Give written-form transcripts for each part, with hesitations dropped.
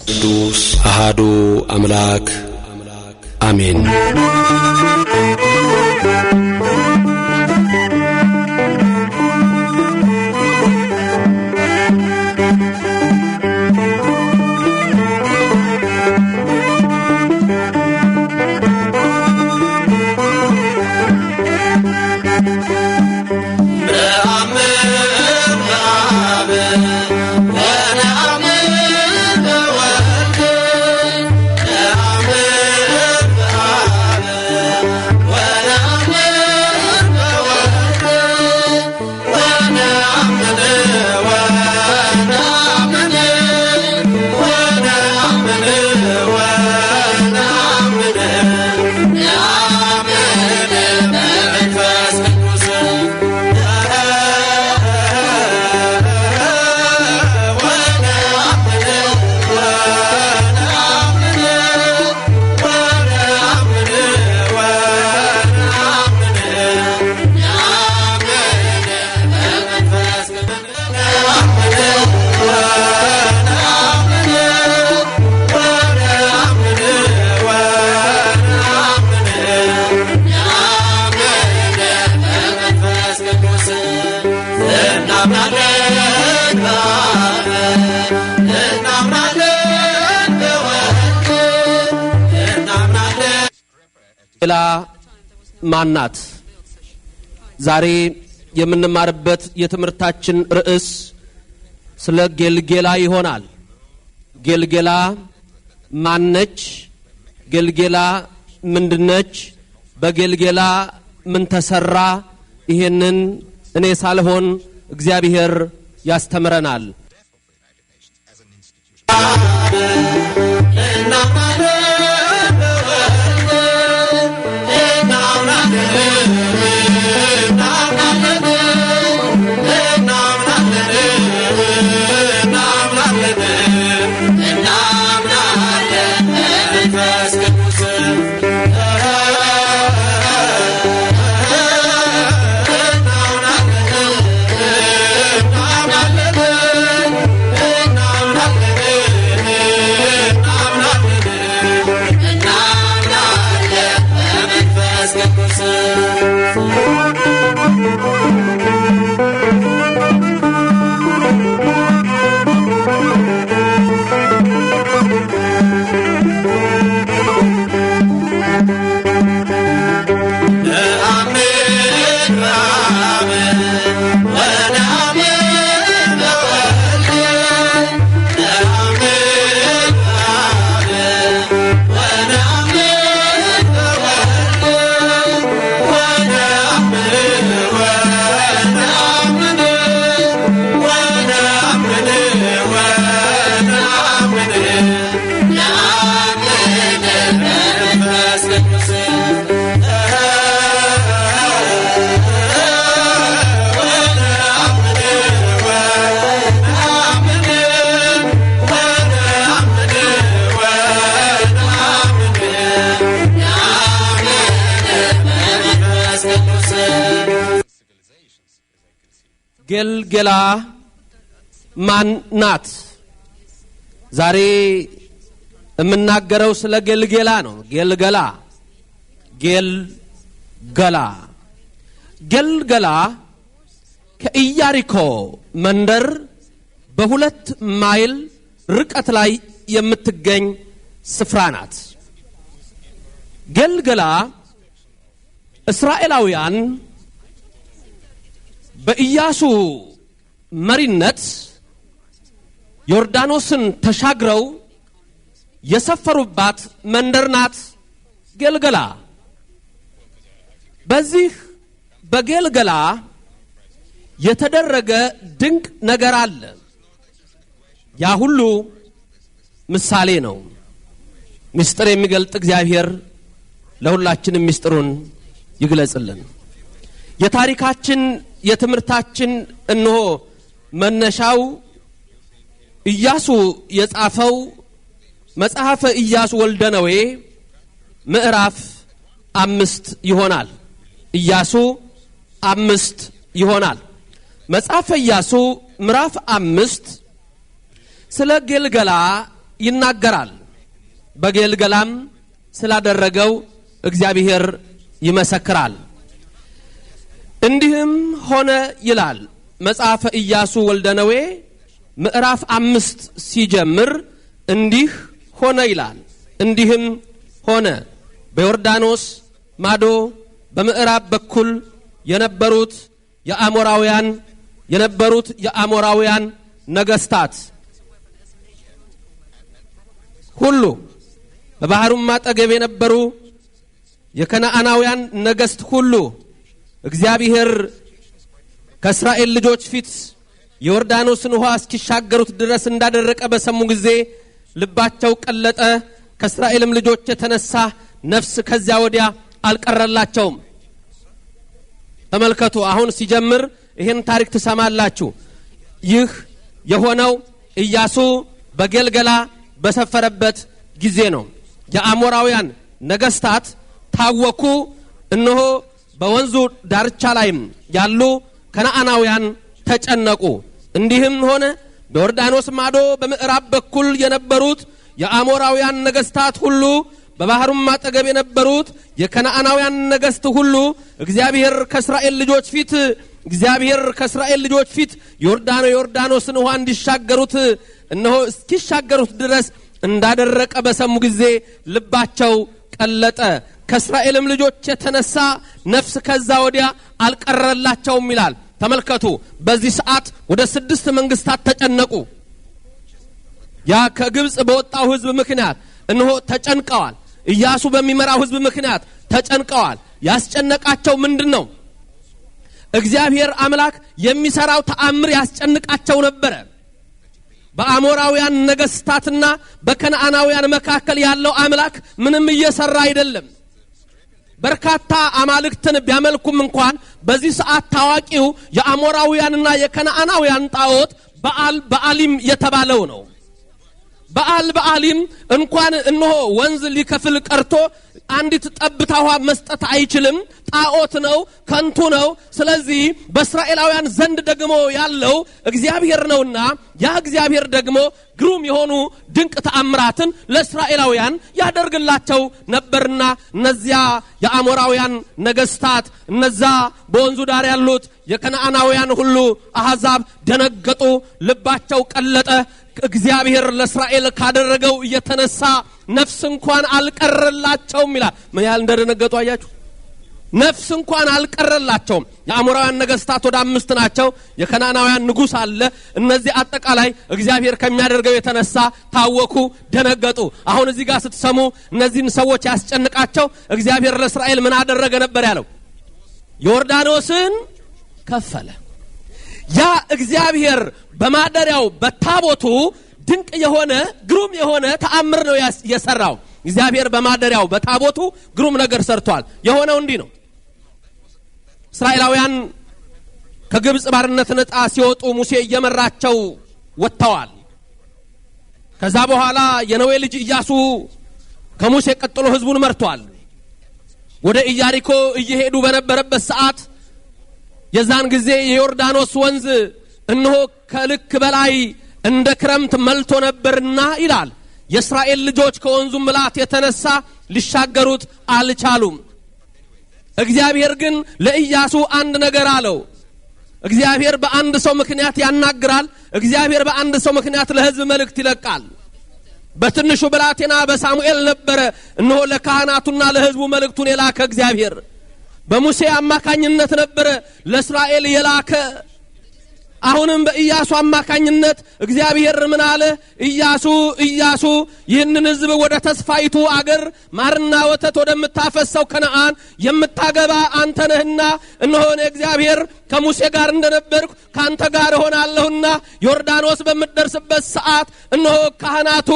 ቅዱስ አሐዱ አምላክ አሜን። ጌልጌላ ማናት? ዛሬ የምንማርበት የትምህርታችን ርዕስ ስለ ጌልጌላ ይሆናል። ጌልጌላ ማነች? ጌልጌላ ምንድነች? በጌልጌላ ምን ተሰራ? ይሄንን እኔ ሳልሆን እግዚአብሔር ያስተምረናል። ጌልጌላ ማናት? ዛሬ የምናገረው ስለ ጌልጌላ ነው። ጌልጌላ ከኢያሪኮ መንደር በ2 ማይል ርቀት ላይ የምትገኝ ስፍራ ናት። ጌልጌላ እስራኤላውያን በኢያሱ መሪነት ዮርዳኖስን ተሻግረው የሰፈሩባት መንደር ናት ጌልጌላ። በዚህ በጌልጌላ የተደረገ ድንቅ ነገር አለ። ያ ሁሉ ምሳሌ ነው። ምስጢር የሚገልጥ እግዚአብሔር ለሁላችንም ምስጢሩን ይግለጽልን። የታሪካችን የትምህርታችን እነሆ መነሻው ኢያሱ የጻፈው መጽሐፈ ኢያሱ ወልደ ነዌ ምዕራፍ 5 ይሆናል። ኢያሱ 5 ይሆናል። መጽሐፈ ኢያሱ ምዕራፍ 5 ስለ ጌልጌላ ይናገራል። በጌልገላም ስላደረገው እግዚአብሔር ይመሰክራል። እንዲህም ሆነ ይላል መጽሐፈ ኢያሱ ወልደ ነዌ ምዕራፍ 5 ሲጀምር እንዲህ ሆነ ይላል። እንዲህም ሆነ በዮርዳኖስ ማዶ በምዕራብ በኩል የነበሩት የአሞራውያን ነገስታት ሁሉ በባህሩም አጠገብ የነበሩ የከነዓናውያን ነገስት ሁሉ እግዚአብሔር ከእስራኤል ልጆች ፊት የዮርዳኖስን ውሃ እስኪሻገሩት ድረስ እንዳደረቀ በሰሙ ጊዜ ልባቸው ቀለጠ። ከእስራኤልም ልጆች የተነሳ ነፍስ ከዚያ ወዲያ አልቀረላቸውም። ተመልከቱ፣ አሁን ሲጀምር ይሄን ታሪክ ትሰማላችሁ። ይህ የሆነው ኢያሱ በጌልገላ በሰፈረበት ጊዜ ነው። የአሞራውያን ነገስታት ታወኩ። እነሆ በወንዙ ዳርቻ ላይም ያሉ ከነዓናውያን ተጨነቁ። እንዲህም ሆነ በዮርዳኖስ ማዶ በምዕራብ በኩል የነበሩት የአሞራውያን ነገስታት ሁሉ በባህሩም አጠገብ የነበሩት የከነዓናውያን ነገስት ሁሉ እግዚአብሔር ከእስራኤል ልጆች ፊት ዮርዳኖስን ውሃ እንዲሻገሩት እነሆ እስኪሻገሩት ድረስ እንዳደረቀ በሰሙ ጊዜ ልባቸው ቀለጠ። ከእስራኤልም ልጆች የተነሳ ነፍስ ከዛ ወዲያ አልቀረላቸውም ይላል። ተመልከቱ፣ በዚህ ሰዓት ወደ 6 መንግስታት ተጨነቁ። ያ ከግብጽ በወጣው ህዝብ ምክንያት እነሆ ተጨንቀዋል። ኢያሱ በሚመራው ህዝብ ምክንያት ተጨንቀዋል። ያስጨነቃቸው ምንድነው? እግዚአብሔር አምላክ የሚሰራው ተአምር ያስጨንቃቸው ነበር። በአሞራውያን ነገስታትና በከነዓናውያን መካከል ያለው አምላክ ምንም እየሰራ አይደለም። በርካታ አማልክትን ቢያመልኩም እንኳን በዚህ ሰዓት ታዋቂው የአሞራውያንና የከነዓናውያን ጣዖት በአሊም የተባለው ነው። በአሊም እንኳን እነሆ ወንዝ ሊከፍል ቀርቶ አንዲት ጠብታ ውሃ መስጠት አይችልም። ጣዖት ነው፣ ከንቱ ነው። ስለዚህ በእስራኤላውያን ዘንድ ደግሞ ያለው እግዚአብሔር ነውና ያ እግዚአብሔር ደግሞ ግሩም የሆኑ ድንቅ ተአምራትን ለእስራኤላውያን ያደርግላቸው ነበርና እነዚያ የአሞራውያን ነገስታት፣ እነዛ በወንዙ ዳር ያሉት የከነዓናውያን ሁሉ አሕዛብ ደነገጡ፣ ልባቸው ቀለጠ። እግዚአብሔር ለእስራኤል ካደረገው እየተነሳ ነፍስ እንኳን አልቀረላቸውም ይላል። ምን ያህል እንደደነገጡ አያችሁ? ነፍስ እንኳን አልቀረላቸውም። የአሞራውያን ነገስታት ወደ 5 ናቸው። የከነዓናውያን ንጉስ አለ። እነዚህ አጠቃላይ እግዚአብሔር ከሚያደርገው የተነሳ ታወኩ፣ ደነገጡ። አሁን እዚህ ጋር ስትሰሙ እነዚህን ሰዎች ያስጨንቃቸው እግዚአብሔር ለእስራኤል ምን አደረገ ነበር ያለው? ዮርዳኖስን ከፈለ። ያ እግዚአብሔር በማደሪያው በታቦቱ ድንቅ የሆነ ግሩም የሆነ ተአምር ነው የሰራው። እግዚአብሔር በማደሪያው በታቦቱ ግሩም ነገር ሰርቷል። የሆነው እንዲህ ነው። እስራኤላውያን ከግብጽ ባርነት ነፃ ሲወጡ ሙሴ እየመራቸው ወጥተዋል። ከዛ በኋላ የነዌ ልጅ ኢያሱ ከሙሴ ቀጥሎ ህዝቡን መርቷል። ወደ ኢያሪኮ እየሄዱ በነበረበት ሰዓት የዛን ጊዜ የዮርዳኖስ ወንዝ እነሆ ከልክ በላይ እንደ ክረምት መልቶ ነበርና ይላል የእስራኤል ልጆች ከወንዙ ምላት የተነሳ ሊሻገሩት አልቻሉም። እግዚአብሔር ግን ለኢያሱ አንድ ነገር አለው። እግዚአብሔር በአንድ ሰው ምክንያት ያናግራል። እግዚአብሔር በአንድ ሰው ምክንያት ለህዝብ መልእክት ይለቃል። በትንሹ ብላቴና በሳሙኤል ነበረ እነሆ ለካህናቱና ለህዝቡ መልእክቱን የላከ እግዚአብሔር። በሙሴ አማካኝነት ነበረ ለእስራኤል የላከ። አሁንም በኢያሱ አማካኝነት እግዚአብሔር ምን አለ? ኢያሱ ይህንን ህዝብ ወደ ተስፋይቱ አገር ማርና ወተት ወደምታፈሰው ከነዓን የምታገባ አንተ ነህና እነሆ እግዚአብሔር ከሙሴ ጋር እንደነበርኩ ካንተ ጋር ሆናለሁና ዮርዳኖስ በመደርስበት ሰዓት እነሆ ካህናቱ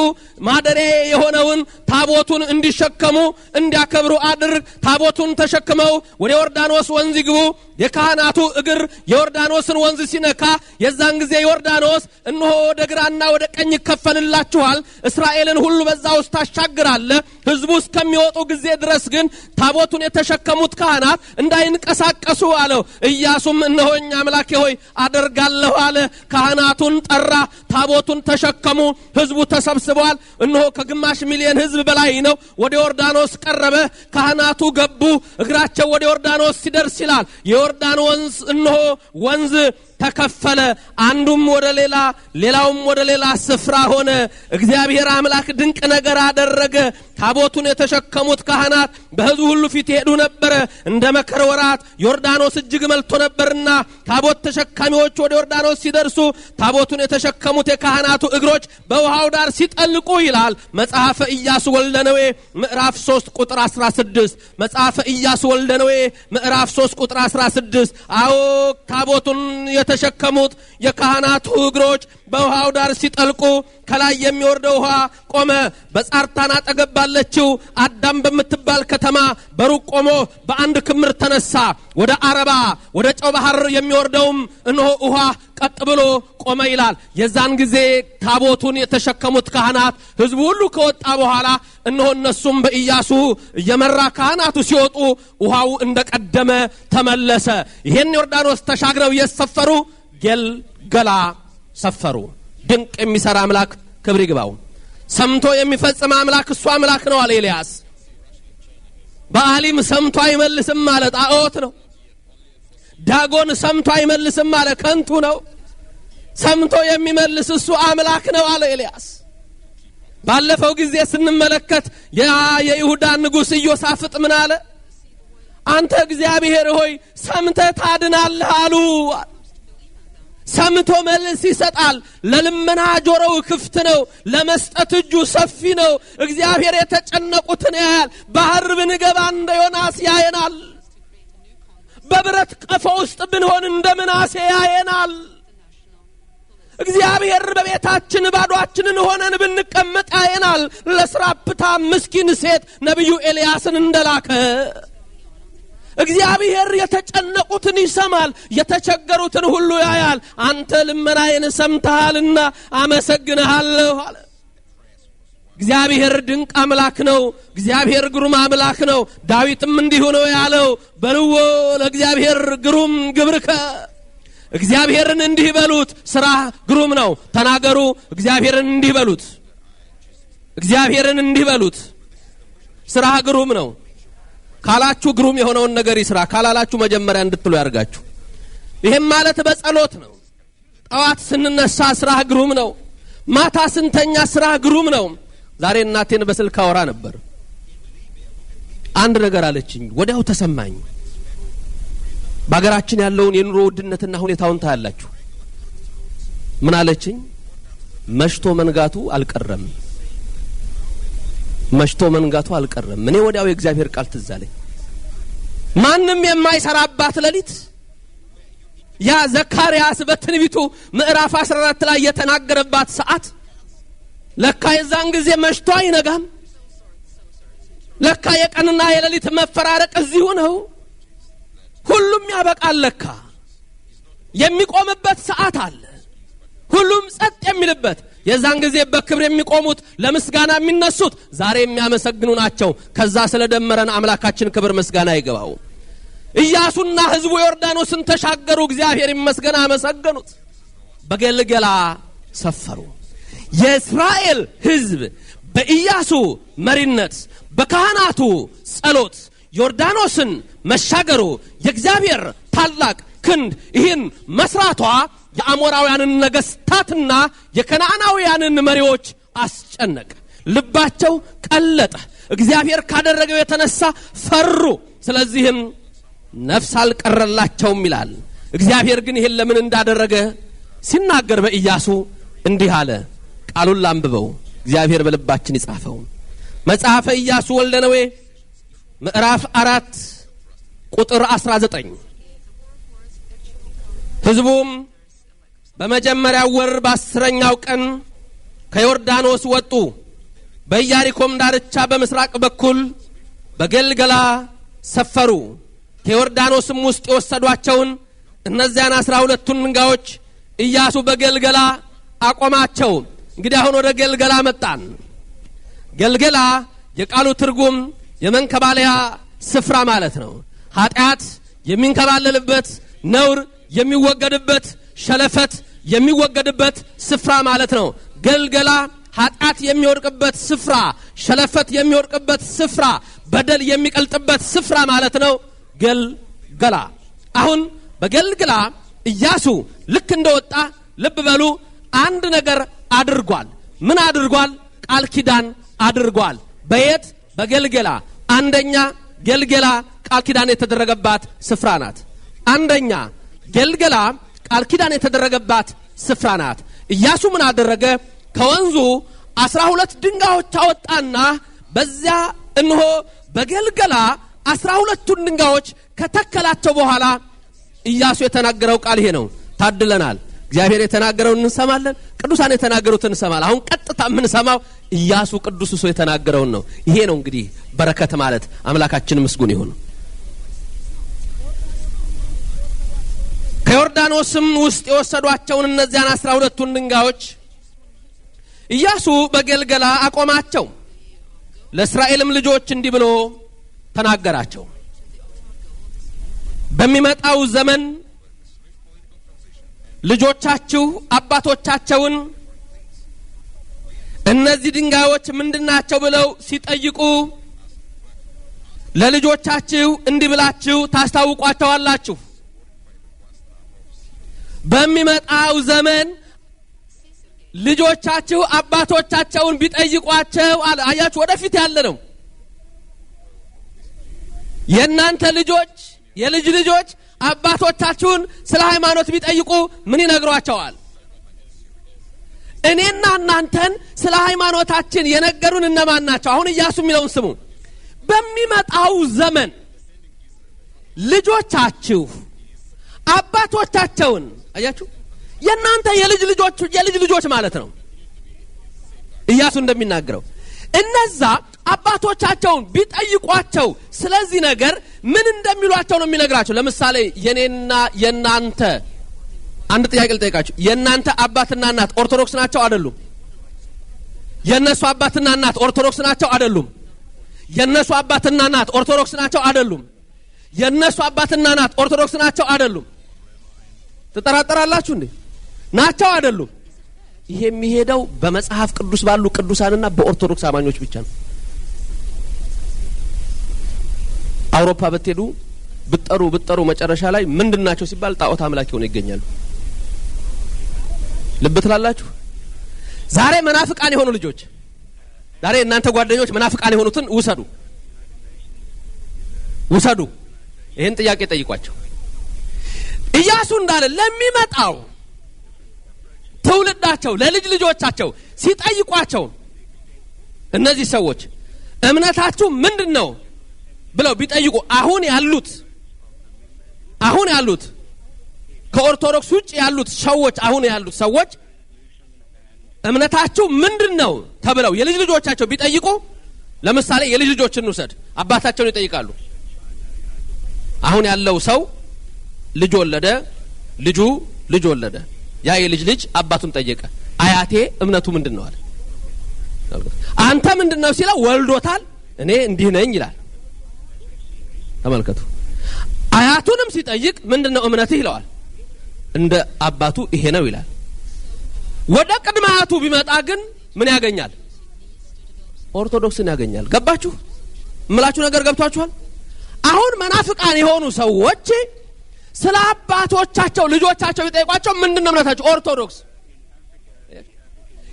ማደሪያ የሆነውን ታቦቱን እንዲሸከሙ እንዲያከብሩ አድርግ። ታቦቱን ተሸክመው ወደ ዮርዳኖስ ወንዝ ይግቡ። የካህናቱ እግር የዮርዳኖስን ወንዝ ሲነካ የዛን ጊዜ ዮርዳኖስ እነሆ ወደ ግራና ወደ ቀኝ ይከፈልላችኋል እስራኤልን ሁሉ በዛው ታሻግራለህ ህዝቡ እስከሚወጡ ጊዜ ድረስ ግን ታቦቱን የተሸከሙት ካህናት እንዳይንቀሳቀሱ አለው ኢያሱም እነሆኛ አምላኬ ሆይ አደርጋለሁ አለ ካህናቱን ጠራ ታቦቱን ተሸከሙ ህዝቡ ተሰብስበዋል እነሆ ከግማሽ ሚሊዮን ህዝብ በላይ ነው ወደ ዮርዳኖስ ቀረበ ካህናቱ ገቡ እግራቸው ወደ ዮርዳኖስ ሲደርስ ይላል የዮርዳኖስ ወንዝ እነሆ ወንዝ ተከፈለ አንዱም ወደ ሌላ ሌላውም ወደ ሌላ ስፍራ ሆነ እግዚአብሔር አምላክ ድንቅ ነገር አደረገ ታቦቱን የተሸከሙት ካህናት በህዝቡ ሁሉ ፊት ሄዱ ነበር እንደ መከር ወራት ዮርዳኖስ እጅግ መልቶ ነበርና ታቦት ተሸካሚዎች ወደ ዮርዳኖስ ሲደርሱ ታቦቱን የተሸከሙት የካህናቱ እግሮች በውሃው ዳር ሲጠልቁ ይላል መጽሐፈ ኢያሱ ወልደ ነዌ ምዕራፍ 3 ቁጥር 16 መጽሐፈ ኢያሱ ወልደ ነዌ ምዕራፍ 3 ቁጥር 16 አዎ ታቦቱን የተሸከሙት የካህናቱ እግሮች በውሃው ዳር ሲጠልቁ ከላይ የሚወርደው ውሃ ቆመ በጻርታና ተገባለችው አዳም በመትባል ከተማ በሩቅ ቆሞ በአንድ ክምር ተነሳ ወደ አረባ ወደ ጨው ባህር የሚወርደውም እነሆ ውሃ ቀጥ ብሎ ቆመ ይላል የዛን ጊዜ ታቦቱን የተሸከሙት ካህናት ህዝቡ ሁሉ ከወጣ በኋላ እነሆ እነሱም በኢያሱ የመራ ካህናቱ ሲወጡ ውሃው እንደቀደመ ተመለሰ ይሄን ዮርዳኖስ ተሻግረው የሰፈሩ ገልገላ ሰፈሩ ድንቅ የሚሰራ አምላክ ክብር ይግባው ሰምቶ የሚፈጽም አምላክ እሱ አምላክ ነው አለ ኤልያስ በአሊም ሰምቶ አይመልስም ማለት ጣዖት ነው ዳጎን ሰምቶ አይመልስም ማለት ከንቱ ነው ሰምቶ የሚመልስ እሱ አምላክ ነው አለ ኤልያስ ባለፈው ጊዜ ስንመለከት የይሁዳ ንጉስ ኢዮሳፍጥ ምን አለ አንተ እግዚአብሔር ሆይ ሰምተህ ታድናለህ አሉ ሰምቶ መልስ ይሰጣል ለልመና ጆሮው ክፍት ነው ለመስጠት እጁ ሰፊ ነው እግዚአብሔር የተጨነቁትን ያያል ባህር ብንገባ እንደ ዮናስ ያየናል በብረት ቀፎ ውስጥ ብንሆን እንደ ምናሴ ያየናል እግዚአብሔር በቤታችን ባዶአችንን ሆነን ብንቀመጥ ያየናል ለስራፕታ ምስኪን ሴት ነብዩ ኤልያስን እንደላከ እግዚአብሔር የተጨነቁትን ይሰማል የተቸገሩትን ሁሉ ያያል አንተ ልመናዬን ሰምተሃልና አመሰግንሃለሁ አለ እግዚአብሔር ድንቅ አምላክ ነው እግዚአብሔር ግሩም አምላክ ነው ዳዊትም እንዲሁ ነው ያለው በልዎ ለእግዚአብሔር ግሩም ግብርከ እግዚአብሔርን እንዲህ በሉት ስራ ግሩም ነው ተናገሩ እግዚአብሔርን እንዲህ በሉት እግዚአብሔርን እንዲህ በሉት ስራ ግሩም ነው ካላችሁ ግሩም የሆነውን ነገር ይስራ ካላላችሁ መጀመሪያ እንድትሉ ያርጋችሁ ይሄም ማለት በጸሎት ነው ጣዋት ስንነሳ ስራ ግሩም ነው ማታ ስንተኛ ስራ ግሩም ነው ዛሬ እናቴን በስልክ አወራ ነበር አንድ ነገር አለችኝ ወዲያው ተሰማኝ ባገራችን ያለውን የኑሮ ውድነትና ሁኔታውን ታያላችሁ ምን አለችኝ መሽቶ መንጋቱ አልቀረም መሽቶ መንጋቱ አልቀረም እኔ ወዲያው የእግዚአብሔር ቃል ትዛለኝ ማንንም የማይሰራባት ለሊት ያ ዘካርያስ በትንቢቱ ምዕራፍ 14 ላይ የተናገረባት ሰዓት ለካ የዛን ጊዜ መሽቶ አይነጋም ለካ የቀንና የሌሊት መፈራረቅ እዚሁ ነው ሁሉም ያበቃል ለካ የሚቆምበት ሰዓት አለ ሁሉም ጸጥ የሚልበት የዛን ጊዜ በክብር የሚቆሙት ለምስጋና የሚነሱት ዛሬ የሚያመሰግኑ ናቸው ከዛ ስለደመረን አምላካችን ክብር ምስጋና ይገባው ኢያሱና ህዝቡ ዮርዳኖስን ተሻገሩ እግዚአብሔር ይመስገን አመሰገኑት በገልገላ ሰፈሩ የእስራኤል ህዝብ በኢያሱ መሪነት በካህናቱ ጸሎት ዮርዳኖስን መሻገሩ የእግዚአብሔር ታላቅ ክንድ ይህን መስራቷ የአሞራውያንን ነገስታትና የከነዓናውያንን መሪዎች አስጨነቀ ልባቸው ቀለጠ እግዚአብሔር ካደረገው የተነሳ ፈሩ ስለዚህም ነፍስ አልቀረላቸውም ይላል እግዚአብሔር ግን ይሄን ለምን እንዳደረገ ሲናገር በኢያሱ እንዲህ አለ ቃሉን ላንብበው እግዚአብሔር በልባችን ይጻፈው መጽሐፈ ኢያሱ ወልደ ነዌ ምዕራፍ 4 ቁጥር 19 ህዝቡም በመጀመሪያው ወር በ10ኛው ቀን ከዮርዳኖስ ወጡ በኢያሪኮም ዳርቻ በመስራቅ በኩል በገልገላ ሰፈሩ ከዮርዳኖስም ውስጥ የወሰዷቸውን እነዚያን 12ቱን ድንጋዮች ኢያሱ በገልገላ አቆማቸው። እንግዲህ አሁን ወደ ገልገላ መጣን። ገልገላ የቃሉ ትርጉም የመንከባለያ ስፍራ ማለት ነው። ኃጢአት የሚንከባለልበት፣ ነውር የሚወገድበት፣ ሸለፈት የሚወገድበት ስፍራ ማለት ነው። ገልገላ ኃጢአት የሚወድቅበት ስፍራ፣ ሸለፈት የሚወድቅበት ስፍራ፣ በደል የሚቀልጥበት ስፍራ ማለት ነው ገልገላ። አሁን በገልገላ ኢያሱ ልክ እንደወጣ ልብ በሉ አንድ ነገር አድርጓል። ምን አድርጓል? ቃል ኪዳን አድርጓል። በየት? በገልገላ። አንደኛ ገልገላ ቃል ኪዳን የተደረገባት ስፍራ ናት። አንደኛ ገልገላ ቃል ኪዳን የተደረገባት ስፍራ ናት። ኢያሱ ምን አደረገ? ከወንዙ 12 ድንጋዮች አወጣና በዚያ እንሆ በገልገላ 12ቱን ድንጋዮች ከተከላቸው በኋላ ኢያሱ የተናገረው ቃል ይሄ ነው። ታድለናል። እግዚአብሔር የተናገረውን እንሰማለን፣ ቅዱሳን የተናገሩትን እንሰማለን። አሁን ቀጥታ የምንሰማው ኢያሱ ቅዱስ ሰው የተናገረውን ነው። ይሄ ነው እንግዲህ በረከት ማለት። አምላካችን ምስጉን ይሁን። ከዮርዳኖስም ውስጥ የወሰዷቸውን እነዚያን 12ቱን ድንጋዮች ኢያሱ በገልገላ አቆማቸው። ለእስራኤልም ልጆች እንዲህ ብሎ ተናገራቸው። በሚመጣው ዘመን ልጆቻችሁ አባቶቻቸውን እነዚህ ድንጋዮች ምንድናቸው ብለው ሲጠይቁ ለልጆቻችሁ እንዲህ ብላችሁ ታስታውቋቸዋላችሁ። በሚመጣው ዘመን ልጆቻችሁ አባቶቻቸውን ቢጠይቋቸው አለ። አያችሁ ወደፊት ያለ ነው። የእናንተ ልጆች የልጅ ልጆች አባቶቻችሁን ስለ ሃይማኖት ቢጠይቁ ምን ይነግሯቸዋል? እኔና እናንተን ስለ ሃይማኖታችን የነገሩን እነማን ናቸው? አሁን ኢያሱ የሚለውን ስሙ። በሚመጣው ዘመን ልጆቻችሁ አባቶቻቸውን አያችሁ የእናንተ የልጅ ልጆች ማለት ነው። ኢያሱ እንደሚናገረው እነዛ አባቶቻቸውን ቢጠይቋቸው ስለዚህ ነገር ምን እንደሚሏቸው ነው የሚነግራቸው። ለምሳሌ የኔና የናንተ አንድ ጥያቄ ልጠይቃችሁ። የናንተ አባትና እናት ኦርቶዶክስ ናቸው አይደሉም? የነሱ አባትና እናት ኦርቶዶክስ ናቸው አይደሉም? የነሱ አባትና እናት ኦርቶዶክስ ናቸው አይደሉም? የነሱ አባትና እናት ኦርቶዶክስ ናቸው አይደሉም? ተጠራጠራላችሁ እንዴ? ናቸው አይደሉም? ይሄ የሚሄደው በመጽሐፍ ቅዱስ ባሉ ቅዱሳንና በኦርቶዶክስ አማኞች ብቻ ነው። አውሮፓ ብትሄዱ ብትጠሩ መጨረሻ ላይ ምንድናቸው ሲባል ጣዖት አምላክ ሆነው ይገኛሉ። ልብ ትላላችሁ? ዛሬ መናፍቃን የሆኑ ልጆች፣ ዛሬ እናንተ ጓደኞች መናፍቃን የሆኑትን ውሰዱ። ይሄን ጥያቄ ጠይቋቸው። ኢያሱ እንዳለ ለሚመጣው ትውልዳቸው ለልጅ ልጆቻቸው ሲጠይቋቸው እነዚህ ሰዎች እምነታችሁ ምንድነው ብለው ቢጠይቁ አሁን ያሉት ከኦርቶዶክስ ውጭ ያሉት ሰዎች እምነታችሁ ምንድነው ተብለው የልጅ ልጆቻቸው ቢጠይቁ፣ ለምሳሌ የልጅ ልጆችን እንውሰድ። አባታቸውን ይጠይቃሉ። አሁን ያለው ሰው ልጅ ወለደ፣ ልጅ ወለደ። ያ የልጅ ልጅ አባቱን ጠየቀ። አያቴ እምነቱ ምንድነው አለ። አንተ ምንድነው ሲለው ወልዶታል፣ እኔ እንዲህ ነኝ ይላል። ተመልከቱ። አያቱንም ሲጠይቅ ምንድነው እምነትህ ይለዋል። እንደ አባቱ ይሄ ነው ይላል። ወደ ቅድመ አያቱ ቢመጣ ግን ምን ያገኛል? ኦርቶዶክስን ያገኛል። ገባችሁ? እምላችሁ ነገር ገብቷችኋል? አሁን መናፍቃን የሆኑ ሰዎች ስለ አባቶቻቸው ልጆቻቸው ይጠይቋቸው ምንድነው እምነታቸው? ኦርቶዶክስ።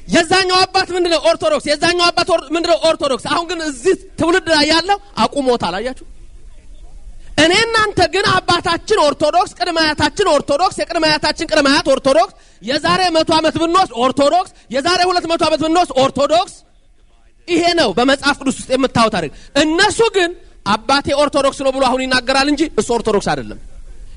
የዛኛው አባት ምንድነው? ኦርቶዶክስ። የዛኛው አባት ምንድነው? ኦርቶዶክስ። አሁን ግን እዚህ ትውልድ ላይ ያለው አቁሞታል። አያችሁ? እኔ እናንተ ግን አባታችን ኦርቶዶክስ፣ ቅድመ አያታችን ኦርቶዶክስ፣ የቅድመ አያታችን ቅድመ አያት ኦርቶዶክስ፣ የዛሬ 100 ዓመት ብንወስድ ኦርቶዶክስ፣ የዛሬ 200 ዓመት ብንወስድ ኦርቶዶክስ። ይሄ ነው በመጽሐፍ ቅዱስ ውስጥ የምታዩት አይደል? እነሱ ግን አባቴ ኦርቶዶክስ ነው ብሎ አሁን ይናገራል እንጂ እሱ ኦርቶዶክስ አይደለም።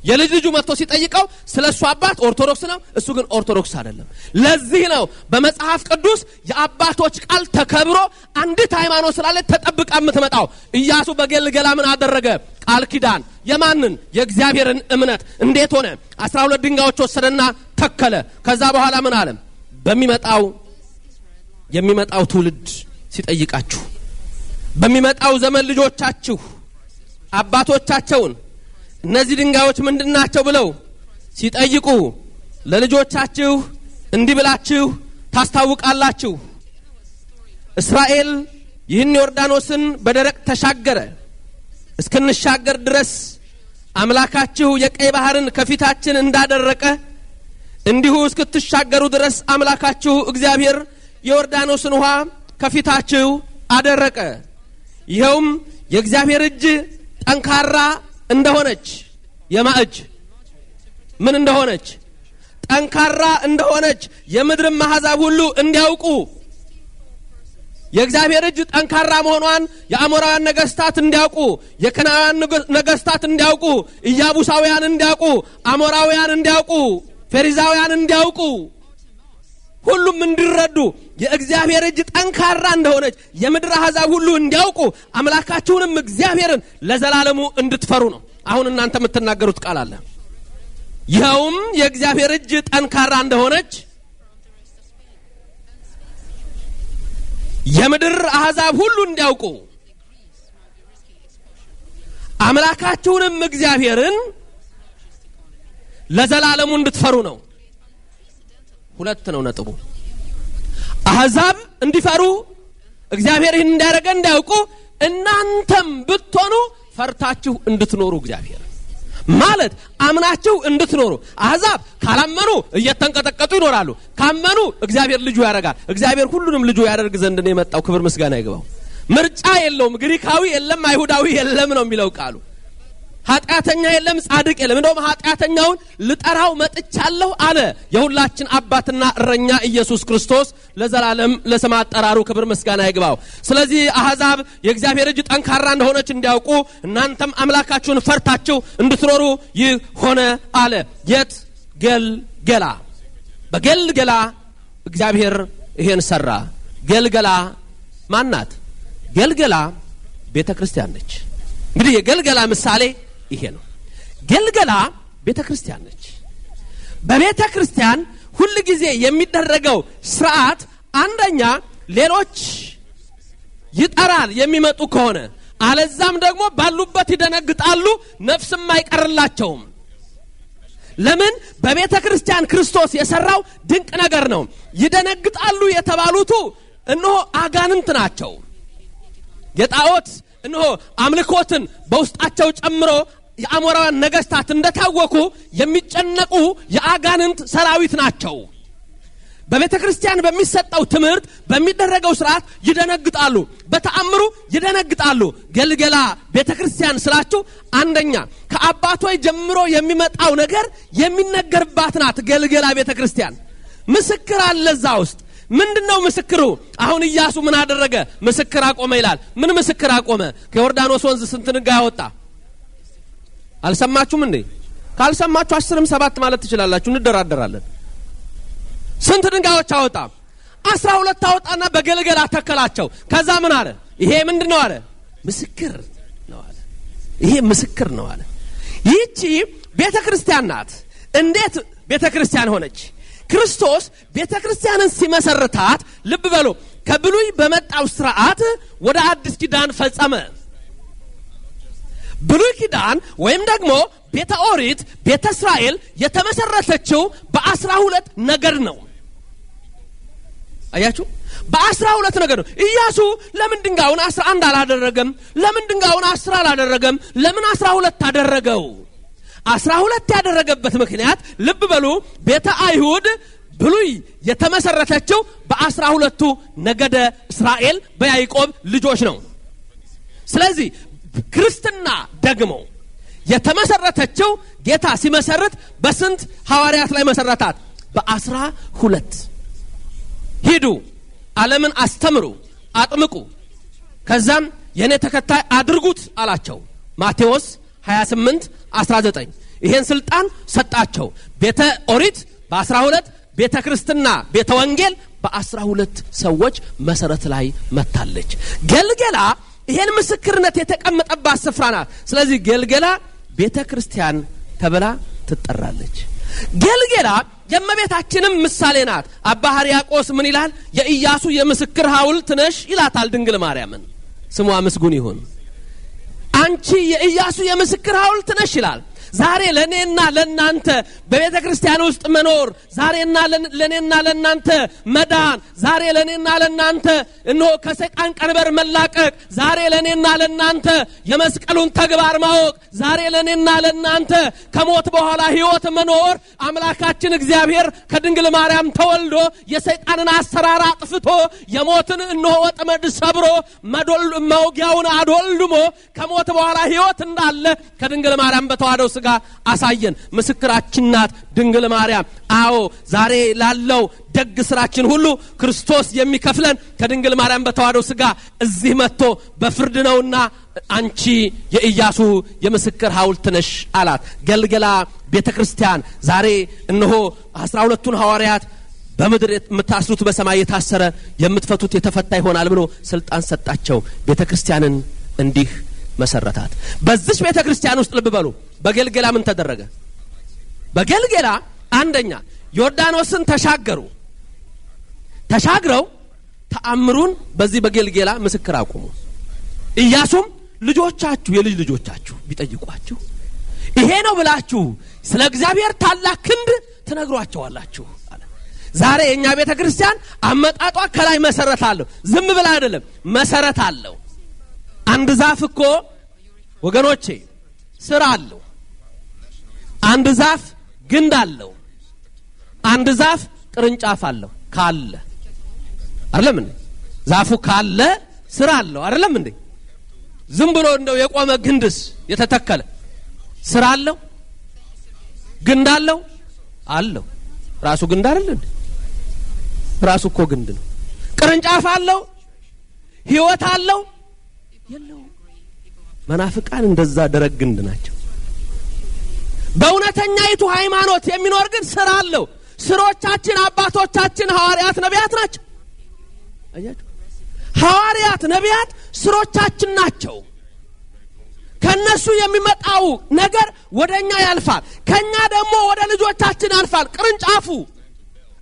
የልጅ ልጁ መጥቶ ሲጠይቀው ስለሱ አባት ኦርቶዶክስ ነው፣ እሱ ግን ኦርቶዶክስ አይደለም። ለዚህ ነው በመጽሐፍ ቅዱስ የአባቶች ቃል ተከብሮ አንዲት ሃይማኖት ስላለ ተጠብቃ የምትመጣው። ኢያሱ በገልገላ ምን አደረገ? ቃል ኪዳን። የማንን? የእግዚአብሔርን እምነት። እንዴት ሆነ? 12 ድንጋዮች ወሰደና ተከለ ከዛ በኋላ ምን አለ የሚመጣው ትውልድ ሲጠይቃችሁ በሚመጣው ዘመን ልጆቻችሁ አባቶቻቸውን እነዚህ ድንጋዮች ምንድናቸው ብለው ሲጠይቁ ለልጆቻችሁ እንዲህ ብላችሁ ታስታውቃላችሁ እስራኤል ይህን ዮርዳኖስን በደረቅ ተሻገረ እስከንሻገር ድረስ አምላካችሁ የቀይ ባህርን ከፊታችን እንዳደረቀ እንዲሁ እስክትሻገሩ ድረስ አምላካችሁ እግዚአብሔር የዮርዳኖስን ውሃ ከፊታችሁ አደረቀ ይሄውም የእግዚአብሔር እጅ ጠንካራ እንደሆነች የማእጅ ምን እንደሆነች ጠንካራ እንደሆነች የምድር ማህዛብ ሁሉ እንዲያውቁ የእግዚአብሔር እጅ ጠንካራ መሆኗን የአሞራውያን ነገስታት እንዲያውቁ የከነዓን ነገስታት እንዲያውቁ ኢያቡሳውያን እንዲያውቁ አሞራውያን እንዲያውቁ ፌሪዛውያን እንዲያውቁ ሁሉም እንዲረዱ የእግዚአብሔር እጅ ጠንካራ እንደሆነች የምድር አህዛብ ሁሉ እንዲያውቁ አምላካችሁንም እግዚአብሔርን ለዘላለሙ እንድትፈሩ ነው አሁን እናንተ የምትናገሩት ቃል አለ ይሄውም የእግዚአብሔር እጅ ጠንካራ እንደሆነች የምድር አህዛብ ሁሉ እንዲያውቁ አምላካችሁንም እግዚአብሔርን ለዘላለሙ እንድትፈሩ ነው ሁለት ነው ነጥቡ አህዛብ እንዲፈሩ እግዚአብሔር ይህን እንዳደረገ እንዲያውቁ እናንተም ብትሆኑ ፈርታችሁ እንድትኖሩ እግዚአብሔር ማለት አምናችሁ እንድትኖሩ አህዛብ ካላመኑ እየተንቀጠቀጡ ይኖራሉ ካመኑ እግዚአብሔር ልጁ ያደርጋል እግዚአብሔር ሁሉንም ልጁ ያደርግ ዘንድ ነው የመጣው ክብር ምስጋና ይግባው ምርጫ የለውም ግሪካዊ የለም አይሁዳዊ የለም ነው የሚለው ቃሉ ኃጢአተኛ የለም ጻድቅ የለም እንደውም ኃጢአተኛውን ልጠራው መጥቻለሁ አለ የሁላችን አባትና እረኛ ኢየሱስ ክርስቶስ ለዘላለም ለስም አጠራሩ ክብር ምስጋና ይግባው ስለዚህ አህዛብ የእግዚአብሔር እጅ ጠንካራ እንደሆነች እንዲያውቁ እናንተም አምላካችሁን ፈርታችሁ እንድትኖሩ ይሆነ አለ የት ገልገላ በገልገላ እግዚአብሔር ይሄን ሰራ ገልገላ ማናት ገልገላ ቤተክርስቲያን ነች እንግዲህ የገልገላ ምሳሌ ይሄ ነው ገልገላ ቤተክርስቲያን ነች በቤተክርስቲያን ሁሉ ጊዜ የሚደረገው ሥርዓት አንደኛ ሌሎች ይጠራል የሚመጡ ከሆነ አለዛም ደግሞ ባሉበት ይደነግጣሉ ነፍስም አይቀርላቸውም ለምን በቤተክርስቲያን ክርስቶስ የሰራው ድንቅ ነገር ነው ይደነግጣሉ የተባሉቱ እነሆ አጋንንት ናቸው የጣዖት እነሆ አምልኮትን በውስጣቸው ጨምሮ የአሞራውያን ነገስታት እንደታወቁ የሚጨነቁ የአጋንንት ሰራዊት ናቸው በቤተክርስቲያን በሚሰጠው ትምህርት በሚደረገው ሥርዓት ይደነግጣሉ በተአምሩ ይደነግጣሉ ገልገላ ቤተክርስቲያን ስላችሁ አንደኛ ከአባቶች ጀምሮ የሚመጣው ነገር የሚነገርባት ናት ገልገላ ቤተክርስቲያን ምስክር አለ እዛ ውስጥ ምንድነው ምስክሩ አሁን ኢያሱ ምን አደረገ ምስክር አቆመ ይላል ምን ምስክር አቆመ ከዮርዳኖስ ወንዝ ስንት ድንጋይ አወጣ አልሰማችሁም እንዴ ካልሰማችሁ 17 ማለት ትችላላችሁ እንደራደራለን ስንት ድንጋዮች አወጣ 12 አወጣና በገልገላ ተከላቸው ከዛ ምን አለ ይሄ ምንድነው አለ ምስክር ነው አለ ይሄ ምስክር ነው አለ ይህቺ ቤተክርስቲያን ናት እንዴት ቤተክርስቲያን ሆነች ክርስቶስ ቤተክርስቲያንን ሲመሰርታት ልብ በሉ ከብሉይ በመጣው ሥርዓት ወደ አዲስ ኪዳን ፈጸመ ብሉይ ኪዳን ወይም ደግሞ ቤተ ኦሪት ቤተ እስራኤል የተመሰረተችው በ12 ነገር ነው አያችሁ በ12 ነገር ነው ኢያሱ ለምን ድንጋዩን 11 አላደረገም ለምን ድንጋዩን 10 አላደረገም ለምን 12 አደረገው 12 ያደረገበት ምክንያት ልብ በሉ ቤተ አይሁድ ብሉይ የተመሰረተችው በ12ቱ ነገደ እስራኤል በያዕቆብ ልጆች ነው ስለዚህ ክርስትና ደግሞ የተመሰረተችው ጌታ ሲመሰርት በስንት ሐዋርያት ላይ መሰረታት በ12 ሂዱ ዓለምን አስተምሩ አጥምቁ ከዛም የኔ ተከታይ አድርጉት አላቸው ማቴዎስ 28:19 ይሄን ስልጣን ሰጣቸው ቤተ ኦሪት በ12 ቤተ ክርስትና ቤተ ወንጌል በ12 ሰዎች መሰረት ላይ መታለች ገልገላ ይሄን ምስክርነት የተቀመጠባት ስፍራ ናት ስለዚህ ገልገላ ቤተ ክርስቲያን ተብላ ትጠራለች ገልገላ የእመቤታችንም ምሳሌ ናት። አባ ሕርያቆስ ምን ይላል? የኢያሱ የምስክር ሐውልት ነሽ ይላታል ድንግል ማርያምን። ስሟ ምስጉን ይሁን። አንቺ የኢያሱ የምስክር ሐውልት ነሽ ይላል። ዛሬ ለኔና ለናንተ በቤተ ክርስቲያን ውስጥ መኖር፣ ዛሬና ለኔና ለናንተ መዳን፣ ዛሬ ለኔና ለናንተ እነሆ ከሰይጣን ቀንበር መላቀቅ፣ ዛሬ ለኔና ለናንተ የመስቀሉን ተግባር ማወቅ፣ ዛሬ ለኔና ለናንተ ከሞት በኋላ ሕይወት መኖር አምላካችን እግዚአብሔር ከድንግል ማርያም ተወልዶ የሰይጣንን አሰራር አጥፍቶ የሞትን እነሆ ወጥመድ ሰብሮ መውጊያውን አዶልድሞ ከሞት በኋላ ሕይወት እንዳለ ከድንግል ማርያም በተዋህደው ስጋ አሳየን። ምስክራችን ናት ድንግል ማርያም። አዎ ዛሬ ላለው ደግ ስራችን ሁሉ ክርስቶስ የሚከፍለን ከድንግል ማርያም በተዋህደው ስጋ እዚህ መጥቶ በፍርድ ነውና አንቺ የኢያሱ የምስክር ሐውልት ነሽ አላት። ገልገላ ቤተክርስቲያን ዛሬ እነሆ 12ቱን ሐዋርያት በምድር የምታስሩት በሰማይ የታሰረ የምትፈቱት የተፈታ ይሆናል ብሎ ስልጣን ሰጣቸው። ቤተክርስቲያንን እንዲህ መሰረታት። በዚህ ቤተክርስቲያን ውስጥ ልብ በሉ በገልገላ ምን ተደረገ? በገልገላ አንደኛ ዮርዳኖስን ተሻግረው ተአምሩን በዚህ በገልገላ ምስክር አቆሙ። ኢያሱም ልጆቻችሁ የልጅ ልጆቻችሁ ቢጠይቋችሁ ይሄ ነው ብላችሁ ስለ እግዚአብሔር ታላቅ ክንድ ትነግሯቸዋላችሁ አለ። ዛሬ የኛ ቤተክርስቲያን አመጣጧ ከላይ መሰረት አለው። ዝም ብላ አይደለም፣ መሰረት አለው። አንድ ዛፍ እኮ ወገኖቼ ስር አለው። አንድ ዛፍ ግንድ አለው። አንድ ዛፍ ቅርንጫፍ አለው። ካለ አይደለም እንዴ? ዛፉ ካለ ስር አለው አይደለም እንዴ? ዝም ብሎ እንደው የቆመ ግንድስ የተተከለ ስር አለው? ግንድ አለው? አለው። ራሱ ግንድ አይደል እንዴ? ራሱ እኮ ግንድ ነው። ቅርንጫፍ አለው? ሕይወት አለው? የለው። መናፍቃን እንደዛ ደረቅ ግንድ ናቸው። በእውነተኛይቱ ሃይማኖት የሚኖር ግን ስራ አለው። ስሮቻችን አባቶቻችን ሐዋርያት ነቢያት ናቸው። አያችሁ፣ ሐዋርያት ነቢያት ስሮቻችን ናቸው። ከነሱ የሚመጣው ነገር ወደኛ ያልፋል፣ ከኛ ደግሞ ወደ ልጆቻችን ያልፋል። ቅርንጫፉ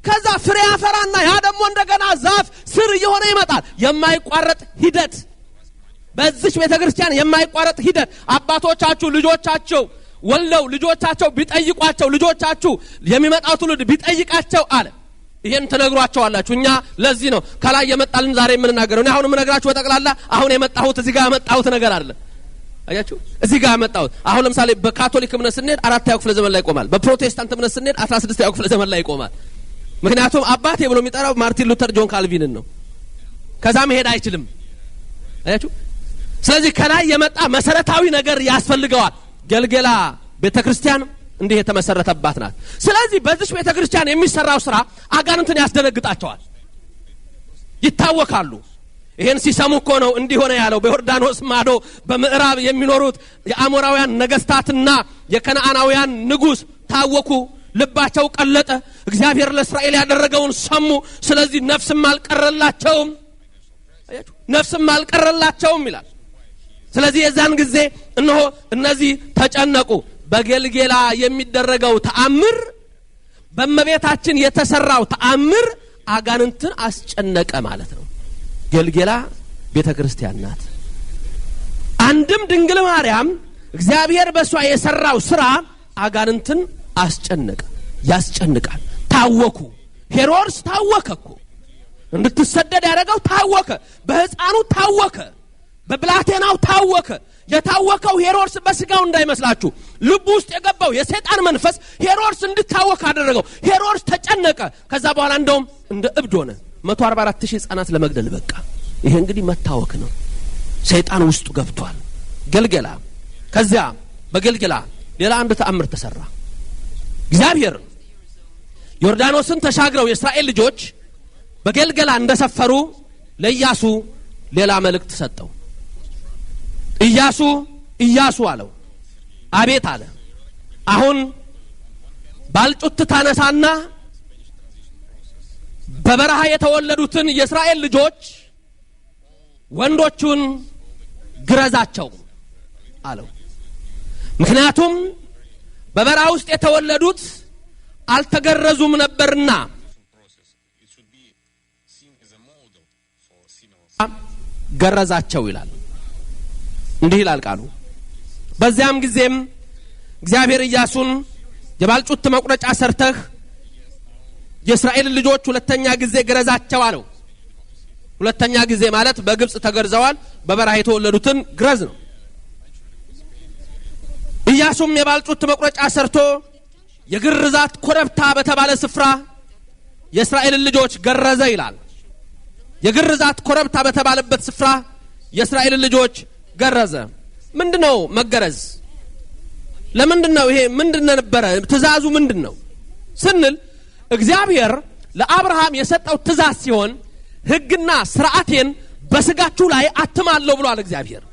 ከዛ ፍሬ ያፈራና ያ ደግሞ እንደገና ዛፍ ስር እየሆነ ይመጣል። የማይቋረጥ ሂደት በዚህ ቤተክርስቲያን የማይቋረጥ ሂደት። አባቶቻችሁ ልጆቻቸው ወልደው ልጆቻቸው ቢጠይቋቸው ልጆቻችሁ የሚመጣው ትውልድ ቢጠይቃቸው አለ ይሄን ተነግሯቸዋላችሁ። እኛ ለዚህ ነው ከላይ የመጣልን ዛሬ የምንናገረው። እኔ አሁን የምነግራችሁ በጠቅላላ አሁን የመጣሁት እዚህ ጋር የመጣሁት ነገር አለ። አያችሁ፣ እዚህ ጋር የመጣሁት አሁን ለምሳሌ በካቶሊክ እምነት ስንሄድ 4ኛው ክፍለ ዘመን ላይ ይቆማል። በፕሮቴስታንት እምነት ስንሄድ 16ኛው ክፍለ ዘመን ላይ ይቆማል። ምክንያቱም አባቴ ብሎ የሚጠራው ማርቲን ሉተር ጆን ካልቪንን ነው። ከዛ መሄድ አይችልም። አያችሁ፣ ስለዚህ ከላይ የመጣ መሰረታዊ ነገር ያስፈልገዋል። ገልገላ ቤተክርስቲያን እንዲህ የተመሰረተባት ናት። ስለዚህ በዚህ ቤተክርስቲያን የሚሰራው ስራ አጋንንትን ያስደነግጣቸዋል፣ ይታወካሉ። ይሄን ሲሰሙ እኮ ነው እንዲህ ሆነ ያለው። በዮርዳኖስ ማዶ በምዕራብ የሚኖሩት የአሞራውያን ነገስታትና የከነዓናውያን ንጉስ ታወኩ፣ ልባቸው ቀለጠ። እግዚአብሔር ለእስራኤል ያደረገውን ሰሙ። ስለዚህ ነፍስም አልቀረላቸውም። አያችሁ፣ ነፍስም አልቀረላቸውም ይላል። ስለዚህ የዛን ጊዜ እነሆ እነዚህ ተጨነቁ። በገልገላ የሚደረገው ተአምር፣ በእመቤታችን የተሰራው ተአምር አጋንንትን አስጨነቀ ማለት ነው። ገልገላ ቤተክርስቲያን ናት። አንድም ድንግል ማርያም እግዚአብሔር በሷ የሰራው ስራ አጋንንትን አስጨነቀ፣ ያስጨንቃል። ታወኩ። ሄሮድስ ታወከኩ። እንድትሰደድ ያደረገው ታወከ። በሕፃኑ ታወከ። በብላቴናው ታወከ። የታወከው ሄሮድስ በስጋው እንዳይመስላችሁ ልቡ ውስጥ የገባው የሰይጣን መንፈስ ሄሮድስ እንድታወክ አደረገው። ሄሮድስ ተጨነቀ። ከዛ በኋላ እንደውም እንደ እብድ ሆነ። 144,000 ሕፃናት ለመግደል በቃ። ይሄ እንግዲህ መታወክ ነው። ሰይጣን ውስጡ ገብቷል። ገልገላ። ከዚያ በገልገላ ሌላ አንድ ተአምር ተሰራ። እግዚአብሔር ዮርዳኖስን ተሻግረው የእስራኤል ልጆች በገልገላ እንደሰፈሩ ለኢያሱ ሌላ መልእክት ሰጠው። ኢያሱ አለው። አቤት አለ። አሁን ባልጩት ታነሳና በበረሃ የተወለዱትን የእስራኤል ልጆች ወንዶቹን ግረዛቸው አለው። ምክንያቱም በበረሃ ውስጥ የተወለዱት አልተገረዙም ነበርና ገረዛቸው ይላል። እንዲህ ይላል ቃሉ። በዚያም ጊዜም እግዚአብሔር ኢያሱን የባልጩት መቁረጫ ሰርተህ የእስራኤል ልጆች ሁለተኛ ጊዜ ገረዛቸው አለው። ሁለተኛ ጊዜ ማለት በግብጽ ተገርዘዋል፣ በበረሃ የተወለዱትን ግረዝ ነው። ኢያሱም የባልጩት መቁረጫ ሰርቶ የግርዛት ኮረብታ በተባለ ስፍራ የእስራኤል ልጆች ገረዘ ይላል። የግርዛት ኮረብታ በተባለበት ስፍራ የእስራኤል ልጆች ገረዘ። ምንድነው መገረዝ? ለምንድነው ይሄ? ምንድነው ነበር ትእዛዙ? ምንድነው ስንል እግዚአብሔር ለአብርሃም የሰጠው ትእዛዝ ሲሆን ሕግና ሥርዓቴን በስጋችሁ ላይ አትማለሁ ብሏል እግዚአብሔር።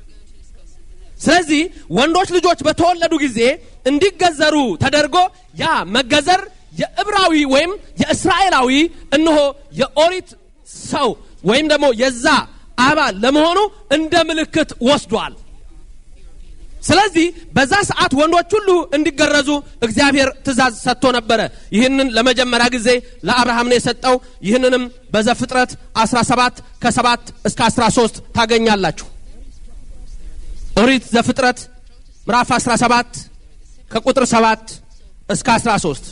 ስለዚህ ወንዶች ልጆች በተወለዱ ጊዜ እንዲገዘሩ ተደርጎ ያ መገዘር የዕብራዊ ወይም የእስራኤላዊ እነሆ የኦሪት ሰው ወይም ደግሞ የዛ አባል ለመሆኑ እንደ ምልክት ወስዷል። ስለዚህ በዛ ሰዓት ወንዶች ሁሉ እንዲገረዙ እግዚአብሔር ትእዛዝ ሰጥቶ ነበር። ይህንን ለመጀመሪያ ጊዜ ለአብርሃም ነው የሰጠው። ይህንንም በዘፍጥረት 17 ከ7 እስከ 13 ታገኛላችሁ። ኦሪት ዘፍጥረት ምዕራፍ 17 ከቁጥር 7 እስከ 13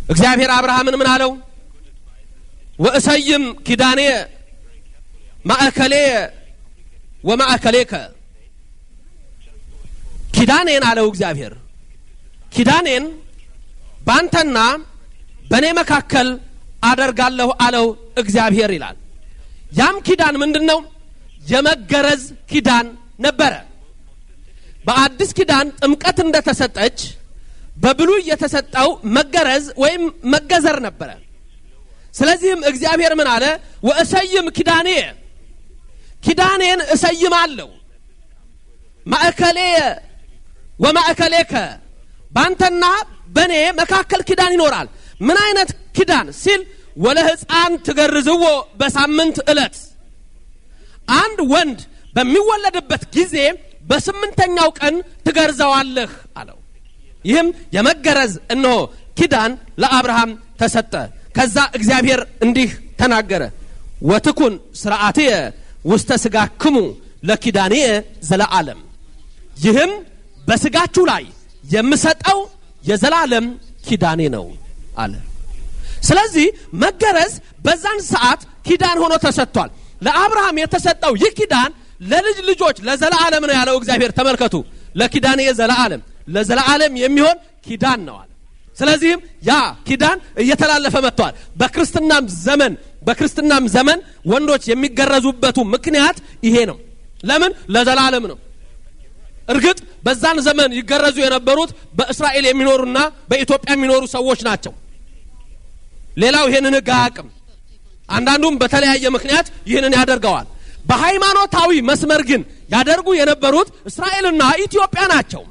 እግዚአብሔር አብርሃምን ምን አለው? ወእሰይም ኪዳኔ ማእከሌ ወማእከሌከ ኪዳኔን አለው እግዚአብሔር። ኪዳኔን ባንተና በኔ መካከል አደርጋለሁ አለው እግዚአብሔር ይላል። ያም ኪዳን ምንድነው? የመገረዝ ኪዳን ነበረ። በአዲስ ኪዳን ጥምቀት እንደተሰጠች በብሉይ የተሰጠው መገረዝ ወይም መገዘር ነበረ። ስለዚህም እግዚአብሔር ምን አለ? ወእሰይም ኪዳኔ ኪዳኔን እሰይማለሁ ማእከሌ ወማእከሌከ ባንተና በኔ መካከል ኪዳን ይኖራል። ምን አይነት ኪዳን ሲል ወለሕፃን ትገርዝዎ በሳምንት ዕለት አንድ ወንድ በሚወለድበት ጊዜ በስምንተኛው ቀን ትገርዘዋለህ አለው። ይህም የመገረዝ እነሆ ኪዳን ለአብርሃም ተሰጠ። ከዛ እግዚአብሔር እንዲህ ተናገረ። ወትኩን ሥርዓትየ ውስተ ሥጋክሙ ለኪዳኔ ዘለዓለም ይህም በስጋችሁ ላይ የምሰጠው የዘላለም ኪዳኔ ነው አለ። ስለዚህ መገረዝ በዛን ሰዓት ኪዳን ሆኖ ተሰጥቷል። ለአብርሃም የተሰጠው ይህ ኪዳን ለልጅ ልጆች ለዘላለም ነው ያለው እግዚአብሔር። ተመልከቱ፣ ለኪዳኔ ዘለዓለም ለዘላለም የሚሆን ኪዳን ነው አለ። ስለዚህም ያ ኪዳን እየተላለፈ መጥቷል። በክርስትናም ዘመን ወንዶች የሚገረዙበቱ ምክንያት ይሄ ነው። ለምን? ለዘላለም ነው። እርግጥ በዛን ዘመን ይገረዙ የነበሩት በእስራኤል የሚኖሩና በኢትዮጵያ የሚኖሩ ሰዎች ናቸው። ሌላው ይሄንን ሕግ አያውቅም። አንዳንዱም በተለያየ ምክንያት ይህንን ያደርገዋል። በሃይማኖታዊ መስመር ግን ያደርጉ የነበሩት እስራኤልና ኢትዮጵያ ናቸው።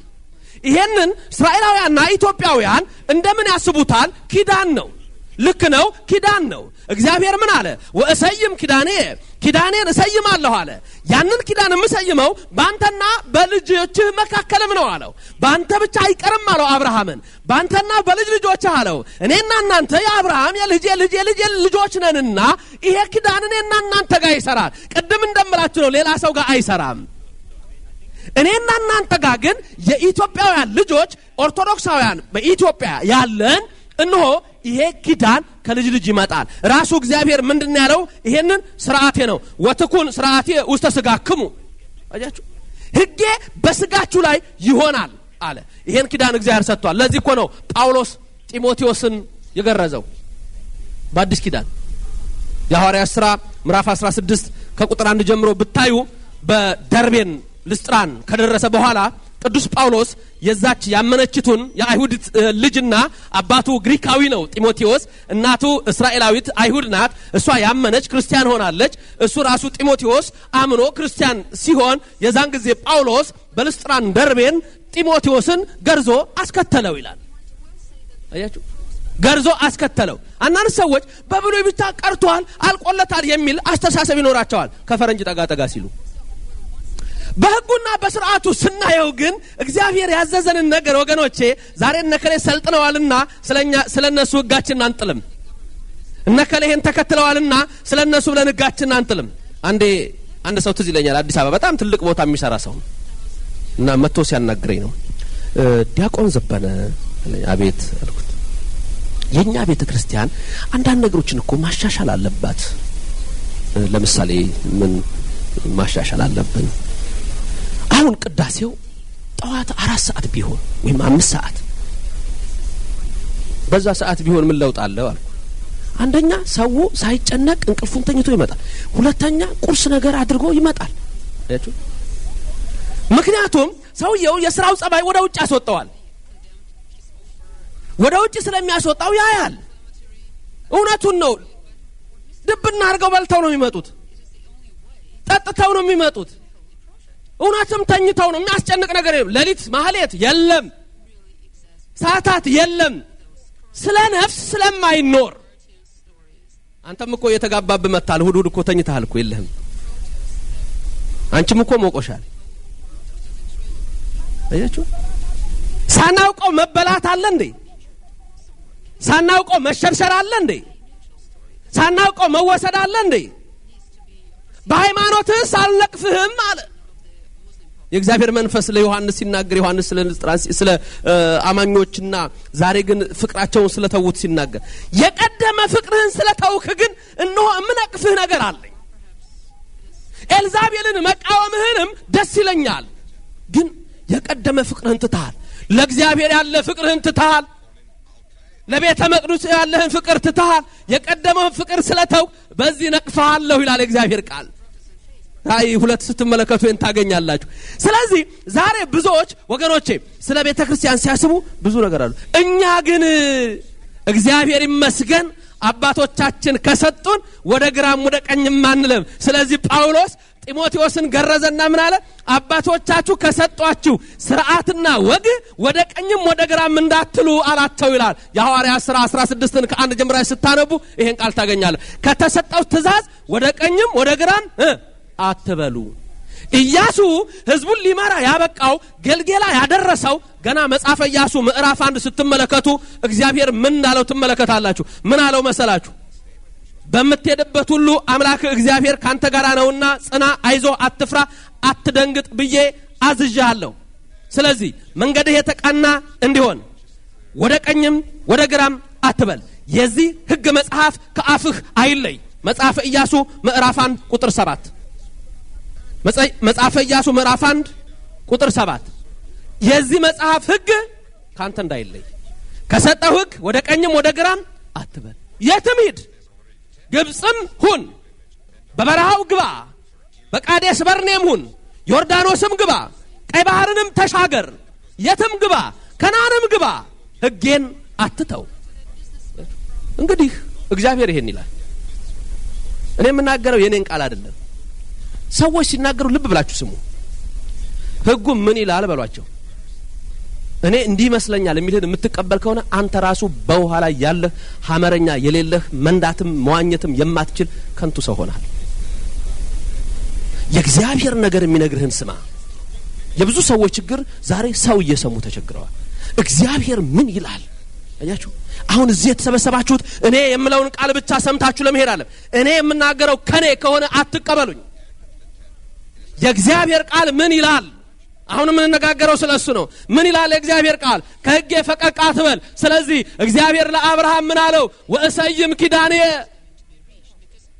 ይሄንን እስራኤላውያንና ኢትዮጵያውያን እንደምን ያስቡታል? ኪዳን ነው። ልክ ነው፣ ኪዳን ነው። እግዚአብሔር ምን አለ? ወእሰይም ኪዳኔን እሰይማለሁ አለ። ያንን ኪዳን የምሰይመው ባንተና በልጆችህ መካከልም ነው አለው። ባንተ ብቻ አይቀርም አለው አብርሃምን። ባንተና በልጅ ልጆችህ አለው። እኔና እናንተ የአብርሃም የልጅ ልጆች ነንና ይሄ ኪዳን እኔና እናንተ ጋር ይሰራል። ቅድም እንደምላችሁ ነው፣ ሌላ ሰው ጋር አይሰራም። እኔና እናንተ ጋር ግን የኢትዮጵያውያን ልጆች ኦርቶዶክሳውያን በኢትዮጵያ ያለን እነሆ ይሄ ኪዳን ከልጅ ልጅ ይመጣል። ራሱ እግዚአብሔር ምንድነው ያለው? ይሄንን ሥርዓቴ ነው። ወትኩን ሥርዓቴ ውስተ ሥጋክሙ አያችሁ፣ ሕጌ በስጋችሁ ላይ ይሆናል አለ። ይሄን ኪዳን እግዚአብሔር ሰጥቷል። ለዚህ እኮ ነው ጳውሎስ ጢሞቴዎስን የገረዘው በአዲስ ኪዳን። የሐዋርያት ሥራ ምዕራፍ 16 ከቁጥር 1 ጀምሮ ብታዩ በደርቤን ልስጥራን ከደረሰ በኋላ ቅዱስ ጳውሎስ የዛች ያመነችቱን የአይሁድ ልጅና አባቱ ግሪካዊ ነው ጢሞቴዎስ፣ እናቱ እስራኤላዊት አይሁድ ናት። እሷ ያመነች ክርስቲያን ሆናለች። እሱ ራሱ ጢሞቴዎስ አምኖ ክርስቲያን ሲሆን የዛን ጊዜ ጳውሎስ በልስጥራን ደርቤን ጢሞቴዎስን ገርዞ አስከተለው ይላል። አያችሁ፣ ገርዞ አስከተለው። አንዳንድ ሰዎች በብሉይ ብቻ ቀርቷል አልቆለታል የሚል አስተሳሰብ ይኖራቸዋል ከፈረንጅ ጠጋ ሲሉ። በህጉና በስርዓቱ ስናየው ግን እግዚአብሔር ያዘዘንን ነገር ወገኖቼ ዛሬ እነከሌ ሰልጥነዋልና ስለነሱ ህጋችንን አንጥልም እነከሌ ይሄን ተከትለዋልና ስለነሱ ብለን ህጋችንን አንጥልም አንድ ሰው ትዝ ይለኛል አዲስ አበባ በጣም ትልቅ ቦታ የሚሰራ ሰው እና መጥቶ ሲያናግረኝ ነው ዲያቆን ዘበነ አቤት አልኩት የኛ ቤተ ክርስቲያን አንዳንድ ነገሮችን እኮ ማሻሻል አለባት ለምሳሌ ምን ማሻሻል አለብን አሁን ቅዳሴው ጠዋት 4 ሰዓት ቢሆን ወይም 5 ሰዓት በዛ ሰዓት ቢሆን ምን ለውጥ አለው አልኩ አንደኛ ሰው ሳይጨነቅ እንቅልፉን ተኝቶ ይመጣል ሁለተኛ ቁርስ ነገር አድርጎ ይመጣል አያችሁ ምክንያቱም ሰውየው የሥራው ጸባይ ወደ ውጭ ያስወጣዋል ወደ ውጭ ስለሚያስወጣው ያያል እውነቱን ነው ድብና አርገው በልተው ነው የሚመጡት ጠጥተው ነው የሚመጡት እውነትም ተኝተው ነው የሚያስጨንቅ ነገር የለም ለሊት ማህሌት የለም ሰዓታት የለም ስለ ነፍስ ስለማይኖር አንተም እኮ የተጋባብ መጣል ሁዱድ እኮ ተኝተሃል እኮ የለህም አንቺም እኮ ሞቆሻል አያችሁ ሳናውቀው መበላት አለ እንዴ ሳናውቀው መሸርሸር አለ እንዴ ሳናውቀው መወሰድ አለ እንዴ በሃይማኖትስ አልነቅፍህም አለ የእግዚአብሔር መንፈስ ለዮሐንስ ሲናገር ዮሐንስ ስለ አማኞችና ዛሬ ግን ፍቅራቸውን ስለተውት ሲናገር የቀደመ ፍቅርህን ስለተውክ ግን እነሆ እምነቅፍህ ነገር አለኝ ኤልዛቤልን መቃወምህንም ደስ ይለኛል ግን የቀደመ ፍቅርህን ትተሃል ለእግዚአብሔር ያለ ፍቅርህን ትተሃል ለቤተ መቅደስ ያለህን ፍቅር ትተሃል የቀደመው ፍቅር ስለተው በዚህ ነቅፋለሁ ይላል እግዚአብሔር ቃል አይ ሁለት ስትመለከቱ እንታገኛላችሁ ስለዚህ ዛሬ ብዙዎች ወገኖቼ ስለ ቤተ ክርስቲያን ሲያስቡ ብዙ ነገር አሉ እኛ ግን እግዚአብሔር ይመስገን አባቶቻችን ከሰጡን ወደ ግራም ወደ ቀኝም አንልም ስለዚህ ጳውሎስ ጢሞቴዎስን ገረዘና ምን አለ አባቶቻችሁ ከሰጧችሁ ሥርዓትና ወግ ወደ ቀኝም ወደ ግራም እንዳትሉ አላቸው ይላል የሐዋርያት ሥራ 16ን ከ1 ጀምራችሁ ስታነቡ ይሄን ቃል ታገኛለ ከተሰጠው ትእዛዝ ወደ ቀኝም ወደ ግራም አትበሉ ኢያሱ ህዝቡን ሊመራ ያበቃው ገልጌላ ያደረሰው ገና መጽሐፈ ኢያሱ ምዕራፍ 1 ስትመለከቱ እግዚአብሔር ምን እንዳለው ትመለከታላችሁ ምን አለው መሰላችሁ በመተደበት ሁሉ አምላክ እግዚአብሔር ካንተ ጋር ነውና ጽና አይዞ አትፍራ አትደንግጥ ብዬ አዝዣለሁ ስለዚህ መንገድህ የተቀና እንዲሆን ወደ ቀኝም ወደ ግራም አትበል የዚህ ህግ መጽሐፍ ከአፍህ አይለይ መጽሐፈ ኢያሱ ምዕራፍ 1 ቁጥር 7 መጽሐፈ ኢያሱ ምዕራፍ 1 ቁጥር 7 የዚህ መጽሐፍ ህግ ካንተ እንዳይለይ ከሰጠው ህግ ወደ ቀኝም ወደ ግራም አትበል የትም ሂድ ግብጽም ሁን በበረሃው ግባ በቃዴስ በርኔም ሁን ዮርዳኖስም ግባ ቀይ ባህርንም ተሻገር የትም ግባ ከናንም ግባ ህጌን አትተው እንግዲህ እግዚአብሔር ይሄን ይላል እኔ የምናገረው የኔን ቃል አይደለም ሰዎች ሲናገሩ ልብ ብላችሁ ስሙ ህጉ ምን ይላል በሏቸው እኔ እንዲህ መስለኛል የሚልህን የምትቀበል ከሆነ አንተ ራሱ በውሃ ላይ ያለ ሐመረኛ የሌለህ መንዳትም መዋኘትም የማትችል ከንቱ ሰው ሆነሃል የእግዚአብሔር ነገር የሚነግርህን ስማ የብዙ ሰዎች ችግር ዛሬ ሰው እየሰሙ ተቸግረዋል እግዚአብሔር ምን ይላል አያችሁ አሁን እዚህ የተሰበሰባችሁት እኔ የምለውን ቃል ብቻ ሰምታችሁ ለመሄድ አለ እኔ የምናገረው ከኔ ከሆነ አትቀበሉኝ የእግዚአብሔር ቃል ምን ይላል አሁን ምን እንነጋገረው ስለሱ ነው ምን ይላል የእግዚአብሔር ቃል ከህጌ ፈቀቅ አትበል ስለዚህ እግዚአብሔር ለአብርሃም ምን አለው ወእሰይም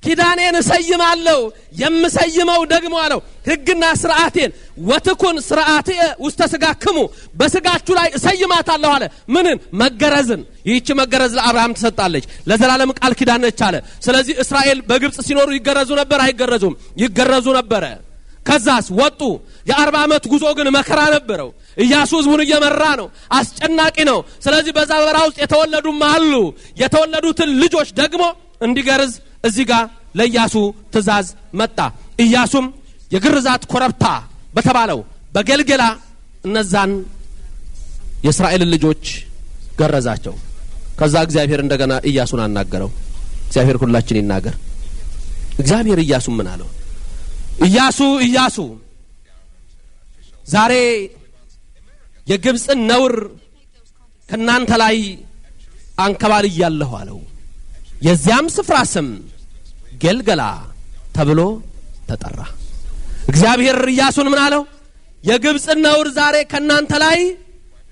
ኪዳኔን እሰይማለሁ የምሰይመው ደግሞ አለው ህግና ሥርዓቴን ወትኩን ሥርዓቴ ውስተ ሥጋክሙ በሥጋችሁ ላይ እሰይማታለሁ አለ ምንን መገረዝን ይህች መገረዝ ለአብርሃም ተሰጣለች ለዘላለም ቃል ኪዳን ነች አለ ስለዚህ እስራኤል በግብጽ ሲኖሩ ይገረዙ ነበር አይገረዙም ይገረዙ ነበር ከዛስ ወጡ የ40 ዓመት ጉዞ ግን መከራ ነበረው ኢያሱ ህዝቡን እየመራ ነው አስጨናቂ ነው ስለዚህ በዛ በረሃ ውስጥ የተወለዱም አሉ የተወለዱትን ልጆች ደግሞ እንዲገርዝ እዚህ ጋር ለኢያሱ ትእዛዝ መጣ ኢያሱም የግርዛት ኮረብታ በተባለው በገልገላ እነዛን የእስራኤል ልጆች ገረዛቸው ከዛ እግዚአብሔር እንደገና ኢያሱን አናገረው እግዚአብሔር ሁላችን ይናገር እግዚአብሔር ኢያሱ ምን አለው ኢያሱ ዛሬ የግብጽን ነውር ከናንተ ላይ አንከባልያለሁ አለው። የዚያም ስፍራ ስም ጌልገላ ተብሎ ተጠራ። እግዚአብሔር ኢያሱን ምን አለው? የግብጽን ነውር ዛሬ ከናንተ ላይ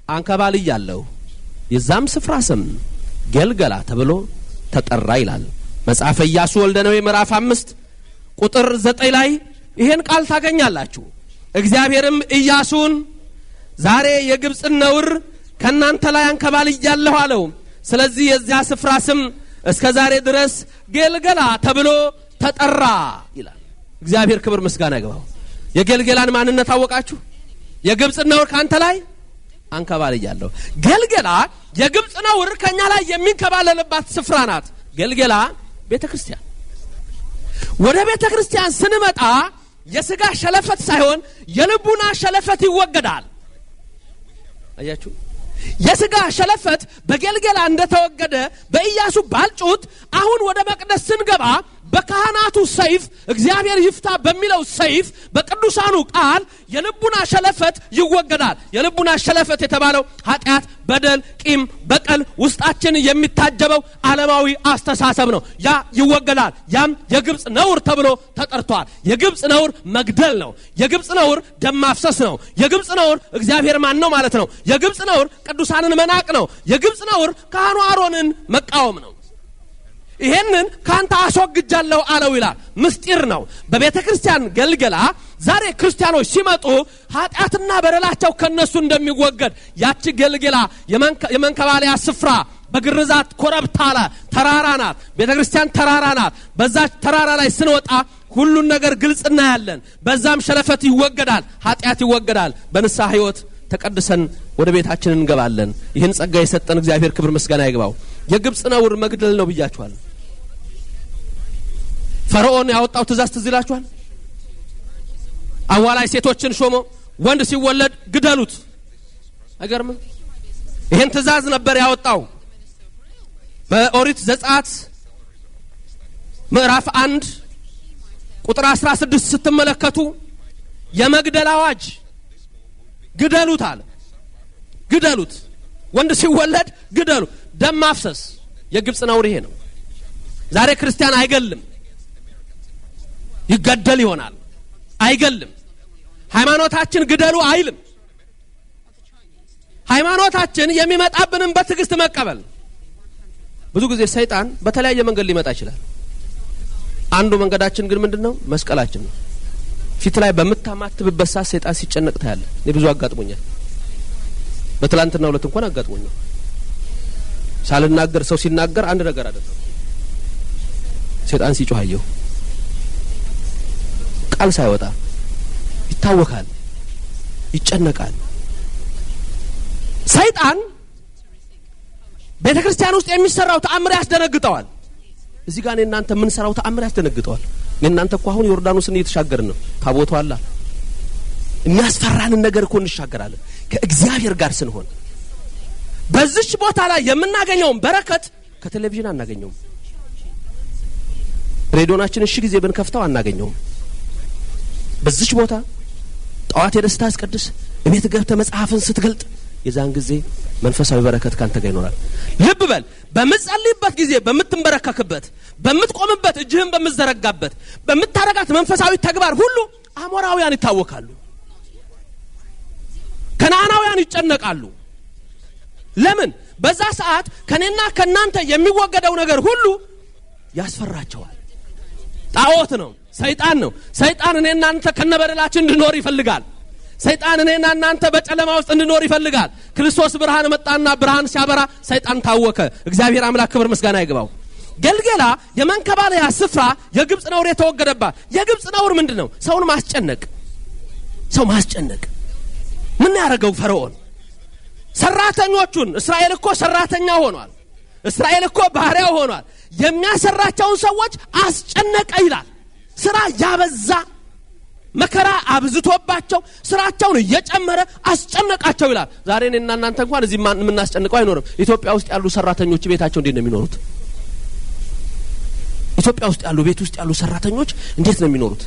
አንከባልያለሁ፣ የዛም ስፍራ ስም ጌልገላ ተብሎ ተጠራ ይላል መጽሐፈ ኢያሱ ወልደ ነዌ ምዕራፍ 5 ቁጥር 9 ላይ ይሄን ቃል ታገኛላችሁ። እግዚአብሔርም ኢያሱን ዛሬ የግብጽን ነውር ከናንተ ላይ አንከባልያለሁ አለው። ስለዚህ የዚያ ስፍራ ስም እስከ ዛሬ ድረስ ጌልገላ ተብሎ ተጠራ ይላል። እግዚአብሔር ክብር ምስጋና ይግባው። የጌልገላን ማንነት አወቃችሁ? የግብጽን ነውር ካንተ ላይ አንከባልያለሁ። ጌልገላ የግብጽ ነውር ከኛ ላይ የሚንከባለልባት ስፍራ ናት። ጌልገላ ቤተክርስቲያን። ወደ ቤተክርስቲያን ስንመጣ የሥጋ ሸለፈት ሳይሆን የልቡና ሸለፈት ይወገዳል። አያችሁ? የሥጋ ሸለፈት በጌልገላ እንደተወገደ በኢያሱ ባልጩት አሁን ወደ መቅደስ ስንገባ በካህናቱ ሰይፍ እግዚአብሔር ይፍታ በሚለው ሰይፍ በቅዱሳኑ ቃል የልቡና ሸለፈት ይወገዳል። የልቡና ሸለፈት የተባለው ኃጢአት፣ በደል፣ ቂም፣ በቀል ውስጣችን የሚታጀበው ዓለማዊ አስተሳሰብ ነው። ያ ይወገዳል። ያም የግብጽ ነውር ተብሎ ተጠርቷል። የግብጽ ነውር መግደል ነው። የግብጽ ነውር ደም ማፍሰስ ነው። የግብጽ ነውር እግዚአብሔር ማን ነው ማለት ነው። የግብጽ ነውር ቅዱሳንን መናቅ ነው። የግብጽ ነውር ካህኑ አሮንን መቃወም ነው። ይሄንን ካንተ አስወግጃለሁ አለው ይላል። ምስጢር ነው። በቤተክርስቲያን ጌልገላ ዛሬ ክርስቲያኖች ሲመጡ ኃጢአትና በደላቸው ከነሱ እንደሚወገድ ያቺ ጌልገላ የመንከባለያ ስፍራ በግርዛት ኮረብታ ላይ ተራራ ናት። ቤተክርስቲያን ተራራ ናት። በዛች ተራራ ላይ ስንወጣ ሁሉን ነገር ግልጽ እናያለን። በዛም ሸለፈት ይወገዳል፣ ኃጢአት ይወገዳል። በንስሐ ሕይወት ተቀድሰን ወደ ቤታችን እንገባለን። ይህን ጸጋ የሰጠን እግዚአብሔር ክብር ምስጋና ይግባው። የግብጽ ነውር መግደል ነው ብያችኋል። ፈርዖን ያወጣው ትእዛዝ ትዝ ይላችኋል። አዋላይ ሴቶችን ሾሞ ወንድ ሲወለድ ግደሉት። አይገርምም? ይሄን ትእዛዝ ነበር ያወጣው። በኦሪት ዘጸአት ምዕራፍ 1 ቁጥር 16 ስትመለከቱ የመግደል አዋጅ ግደሉት አለ። ግደሉት፣ ወንድ ሲወለድ ግደሉ። ደም ማፍሰስ የግብጽ ነውር ይሄ ነው። ዛሬ ክርስቲያን አይገልም፣ ይገደል ይሆናል። አይገልም። ሃይማኖታችን ግደሉ አይልም። ሃይማኖታችን የሚመጣብንን በትዕግስት መቀበል። ብዙ ጊዜ ሰይጣን በተለያየ መንገድ ሊመጣ ይችላል። አንዱ መንገዳችን ግን ምንድነው? መስቀላችን ነው። ፊት ላይ በመታማትብበት ሰዓት ሰይጣን ሲጨነቅ ታያለ። እኔ ብዙ አጋጥሞኛል። በትላንትናው ዕለት እንኳን አጋጥሞኛል። ሳልናገር ሰው ሲናገር አንድ ነገር አደረገ። ሰይጣን ሲጮህ አየሁ። ቃል ሳይወጣ ይታወካል፣ ይጨነቃል። ሰይጣን ቤተክርስቲያን ውስጥ የሚሰራው ተአምር ያስደነግጠዋል። እዚህ ጋር እናንተ ምን ሰራው ተአምር ያስደነግጠዋል። እናንተ እኮ አሁን ዮርዳኖስን እየተሻገርን ነው። ታቦቱ አለ። የሚያስፈራንን ነገር እኮ እንሻገራለን ከእግዚአብሔር ጋር ስንሆን። በዚች ቦታ ላይ የምናገኘው በረከት ከቴሌቪዥን አናገኘውም። ሬዲዮናችን እሺ ጊዜ ብንከፍተው አናገኘውም። በዚች ቦታ ጧት የደስታ አስቀድስ እቤት ገብተ መጽሐፍን ስትገልጥ የዛን ጊዜ መንፈሳዊ በረከት ካንተ ጋር ይኖራል። ልብ በል። በመጸልይበት ጊዜ፣ በምትንበረከክበት፣ በምትቆምበት፣ እጅህን በምትዘረጋበት፣ በምታረጋት መንፈሳዊ ተግባር ሁሉ አሞራውያን ይታወካሉ። ከነዓናውያን ይጨነቃሉ። ለምን? በዛ ሰዓት ከኔና ከናንተ የሚወገደው ነገር ሁሉ ያስፈራቸዋል። ጣዖት ነው፣ ሰይጣን ነው። ሰይጣን እኔና እናንተ ከነበደላችን እንድንኖር ይፈልጋል። ሰይጣን እኔና እናንተ በጨለማ ውስጥ እንድንኖር ይፈልጋል። ክርስቶስ ብርሃን መጣና ብርሃን ሲያበራ ሰይጣን ታወከ። እግዚአብሔር አምላክ ክብር ምስጋና ይግባው። ጌልገላ የመንከባለያ ስፍራ የግብጽ ነውር የተወገደባት። የግብጽ ነውር ምንድነው? ሰውን ማስጨነቅ። ሰው ማስጨነቅ። ምን ያደረገው ፈርዖን? ሰራተኞቹን እስራኤል እኮ ሰራተኛ ሆኗል። እስራኤል እኮ ባሪያው ሆኗል። የሚያሰራቸውን ሰዎች አስጨነቀ ይላል። ስራ ያበዛ መከራ አብዝቶባቸው ስራቸውን እየጨመረ አስጨነቃቸው ይላል። ዛሬ እኔና እናንተ እንኳን እዚህ ምን እናስጨንቀው አይኖርም። ኢትዮጵያ ውስጥ ያሉ ሰራተኞች ቤታቸው እንዴት ነው የሚኖሩት? ኢትዮጵያ ውስጥ ያሉ ቤት ውስጥ ያሉ ሰራተኞች እንዴት ነው የሚኖሩት?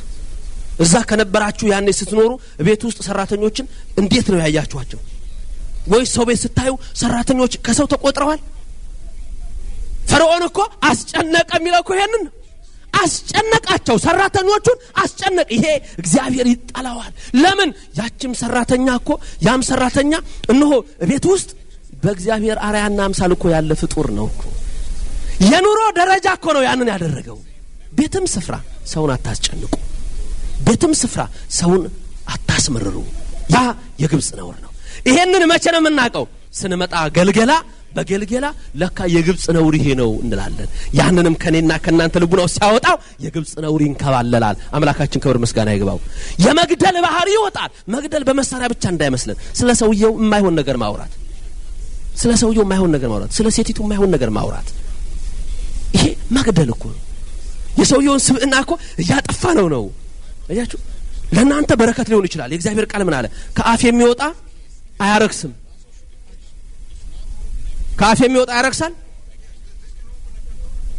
እዛ ከነበራችሁ ያኔ ስትኖሩ ቤት ውስጥ ሰራተኞችን እንዴት ነው ያያችኋቸው? ወይስ ሰው ቤት ስታዩ ሰራተኞች ከሰው ተቆጥረዋል? ፈርዖን እኮ አስጨነቀ የሚለው እኮ ይሄንን አስጨነቃቸው፣ ሰራተኞቹን አስጨነቀ። ይሄ እግዚአብሔር ይጣላዋል። ለምን? ያችም ሰራተኛ እኮ ያም ሰራተኛ እነሆ ቤት ውስጥ በእግዚአብሔር አርአያና አምሳል እኮ ያለ ፍጡር ነው እኮ። የኑሮ ደረጃ እኮ ነው ያንን ያደረገው። ቤትም ስፍራ ሰውን አታስጨንቁ፣ ቤትም ስፍራ ሰውን አታስመርሩ። ያ የግብጽ ነውር ነው። ይሄንን መቼ ነው የምናውቀው? ስንመጣ ገልገላ በገልገላ ለካ የግብጽ ነውር ይሄ ነው እንላለን። ያንንም ከኔና ከናንተ ልቡናው ሲያወጣው የግብጽ ነውር ይንከባለላል። አምላካችን ክብር ምስጋና ይግባው። የመግደል ባህሪ ይወጣል። መግደል በመሳሪያ ብቻ እንዳይመስለን። ስለ ሰውየው የማይሆን ነገር ማውራት፣ ስለ ሰውየው የማይሆን ነገር ማውራት፣ ስለ ሴቲቱ የማይሆን ነገር ማውራት፣ ይሄ መግደል እኮ ነው። የሰውየውን ስብዕና እኮ ያጠፋ ነው። አያችሁ? ለናንተ በረከት ሊሆን ይችላል። የእግዚአብሔር ቃል ምን አለ? ከአፍ የሚወጣ አያረክስም። ከአፍ የሚወጣ ያረክሳል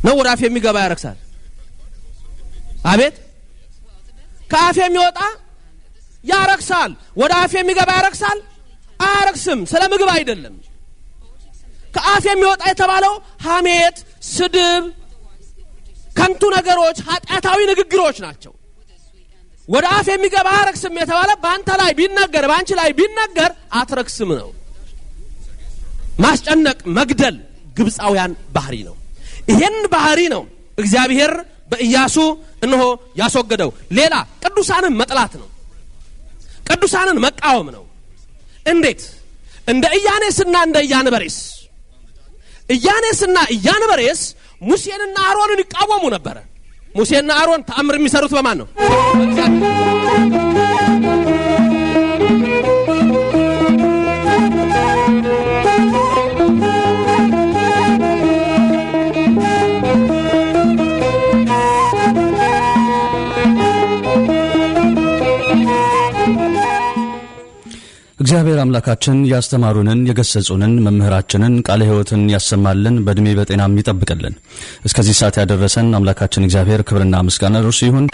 ነው? ወደ አፍ የሚገባ ያረክሳል? አቤት! ከአፍ የሚወጣ ያረክሳል፣ ወደ አፍ የሚገባ ያረክሳል? አያረክስም። ስለ ምግብ አይደለም። ከአፍ የሚወጣ የተባለው ሐሜት፣ ስድብ፣ ከንቱ ነገሮች፣ ኃጢአታዊ ንግግሮች ናቸው። ወደ አፍ የሚገባ አያረክስም የተባለ ባንተ ላይ ቢነገር ባንቺ ላይ ቢነገር አትረክስም ነው። ማስጨነቅ፣ መግደል ግብጻውያን ባህሪ ነው። ይሄን ባህሪ ነው እግዚአብሔር በኢያሱ እነሆ ያስወገደው። ሌላ ቅዱሳንን መጥላት ነው። ቅዱሳንን መቃወም ነው። እንዴት? እንደ ኢያኔስና እንደ ኢያንበሬስ። ኢያኔስና ኢያንበሬስ ሙሴንና አሮንን ይቃወሙ ነበር። ሙሴና አሮን ተአምር የሚሰሩት በማን ነው? እግዚአብሔር አምላካችን ያስተማሩንን የገሰጹንን መምህራችንን ቃለ ሕይወትን ያሰማልን፣ በእድሜ በጤናም ይጠብቅልን። እስከዚህ ሰዓት ያደረሰን አምላካችን እግዚአብሔር ክብርና ምስጋና ለእርሱ ይሁን።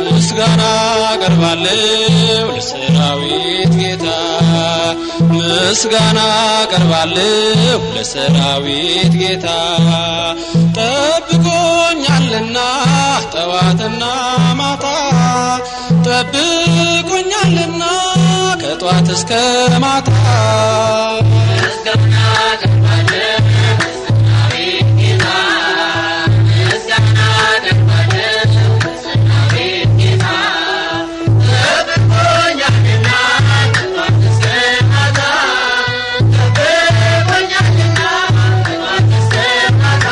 ምስጋና ቀርባለሁ ለሰራዊት ጌታ፣ ምስጋና ቀርባለሁ ለሰራዊት ጌታ። ጠብቆኛልና ጠዋትና ማታ፣ ጠብቆኛልና ከጧት እስከ ማታ። ምስጋና ቀርባለሁ ለሰራዊት ጌታ፣ ምስጋና ቀርባለሁ ለሰራዊት ጌታ። ጠብቆኛልና ከጧት እስከ ማታ፣ ጠብቆኛልና ከጧት እስከ ማታ።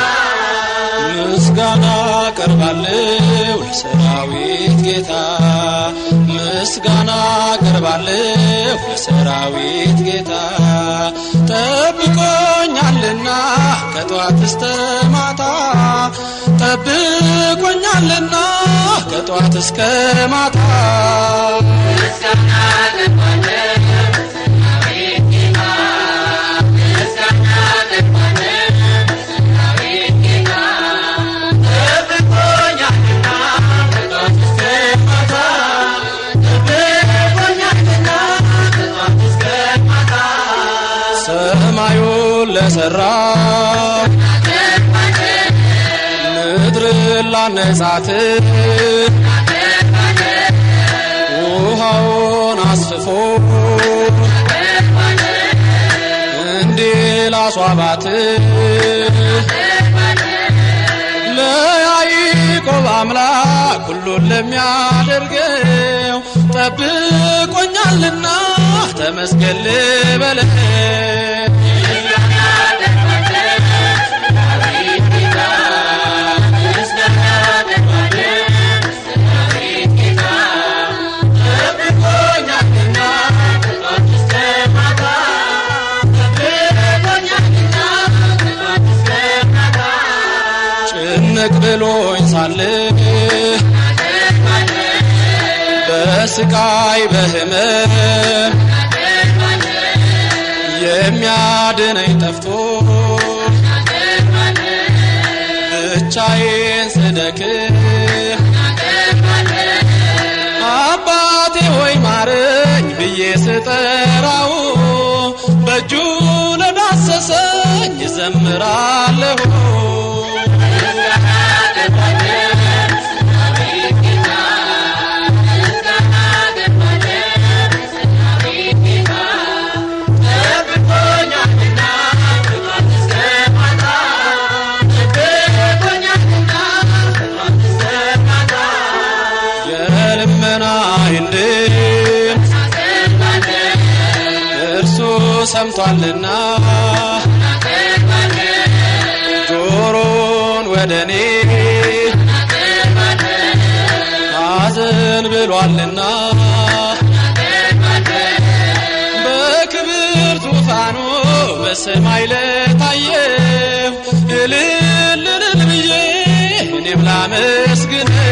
ምስጋና ቀርባለሁ ለሰራዊት ጌታ፣ ምስጋና ቀርባለሁ ለሰራዊት ጌታ። ጠብቆኛልና ከጧት እስከ ማታ፣ ጠብቆኛልና ከጧት እስከ ማታ። ምስጋና ቀርባለሁ ለሰራዊት ጌታ፣ ምስጋና ቀርባለሁ ለሰራዊት ጌታ። ጠብቆኛልና ከጧት እስከ ማታ፣ ጠብቆኛልና ከጧት እስከ ማታ። ሰማዩን ለሠራ ምድርን ላነጻት አባት ለያዕቆብ አምላክ ሁሉን ለሚያደርገው ጠብቆኛልና ተመስገን ልበለው ብሎኝ ሳለ በስቃይ በህመም የሚያድነኝ ጠፍቶ ብቻዬን ስደክም አባቴ ሆይ ማረኝ ብዬ ስጠራው በእጁ ለዳሰሰኝ እዘምራለሁ ሰምቷልና ጆሮን ወደኔ አዘን ብሏልና በክብር ዙፋኑ በሰማይ ለታየው እልል እልል ብዬ እኔም ላመስግነው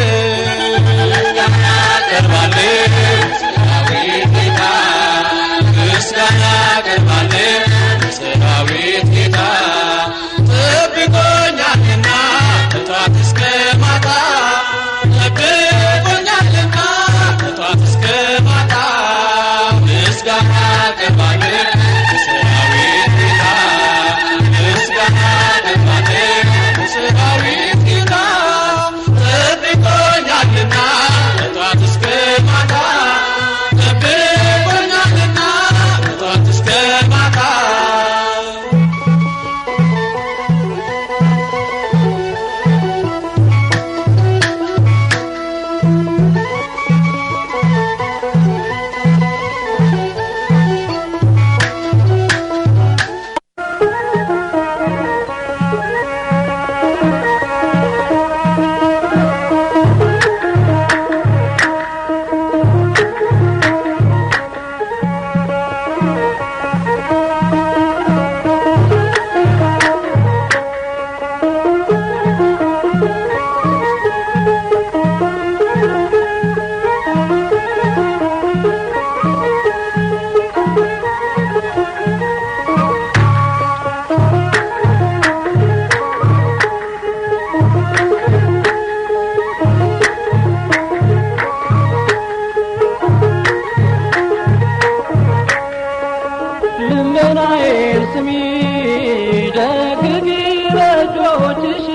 ምስጋና ቀርባለሁ ሰራዊት ጌታ ጠብቆኛልና ከጧት እስከ ማታ ጠብቆኛልና ከጧት እስከ ማታ ምስጋና ቀርባለሁ ሰራዊት ጌታ ምስጋና ቀርባለሁ ሰራዊት ጌታ ጠብቆኛልና ከጧት እስከ ማታ ልመናዬን ስሚ ደግፊ በእጆችሽ አጽናኝ አጽናኝ ልጽና በፊትሽ ልመናዬን ስሚ ደግፊ በእጆችሽ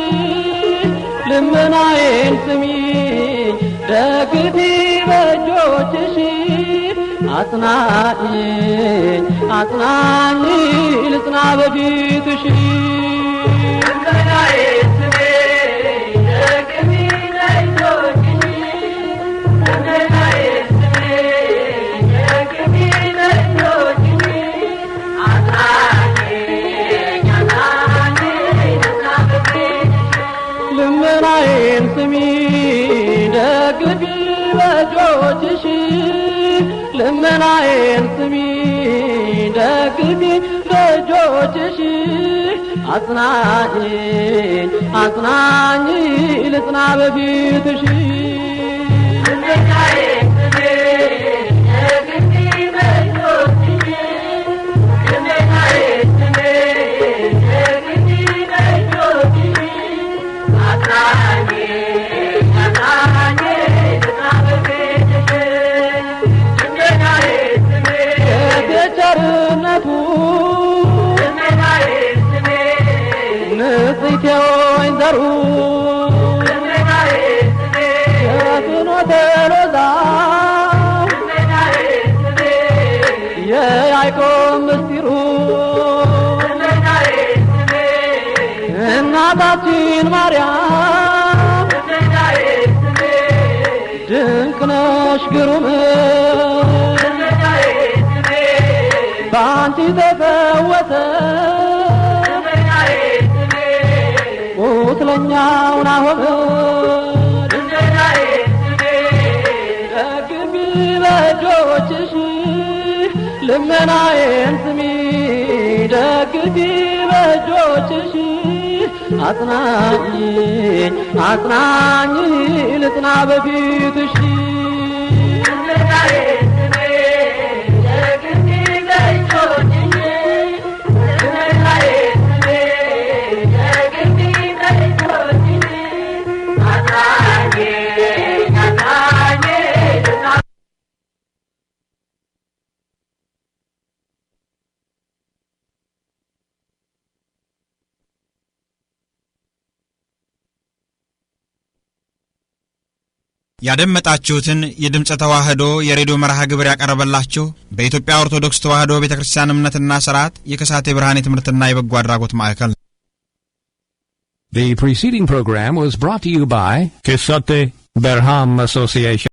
ልመናዬን ስሚ ደግፊ በእጆችሽ አጽናኝ አጽናኝ ልጽና በፊትሽ ልመናዬን ስሚ ደግፊ በእጆችሽ ልመናዬን ስሚ ደግፊ በእጆችሽ አጽናኝ አጽናኝ ልጽና በፊትሽ ልመናዬን ስሚ ደግፊ በእጆችሽ ልመናዬን ስሚ ደግፊ በእጆችሽ አጽናኝ አጽናኝ ልጽና በፊትሽ ልመናዬን ስሚ የቸርነቱ ልመናዬን ስሚ ንጽሕት ወይንዘሩ ልመናዬን ስሚ የፍኖተ ሎዛ እናታችን ማርያም ድንቅ ነሽ ግሩም በአንቺ ተፈወሰ ቁስለኛው ናሆም ደግፊ በእጆችሽ ልመናዬን ስሚ ደግፊ በእጆችሽ አጽናኝ አጽናኝ ልጽና በፊትሽ ያደመጣችሁትን የድምጸ ተዋህዶ የሬዲዮ መርሃ ግብር ያቀረበላችሁ በኢትዮጵያ ኦርቶዶክስ ተዋህዶ ቤተክርስቲያን እምነትና ሥርዓት የከሳቴ ብርሃን የትምህርትና የበጎ አድራጎት ማዕከል። The preceding program was brought to you by Kesate Berham Association.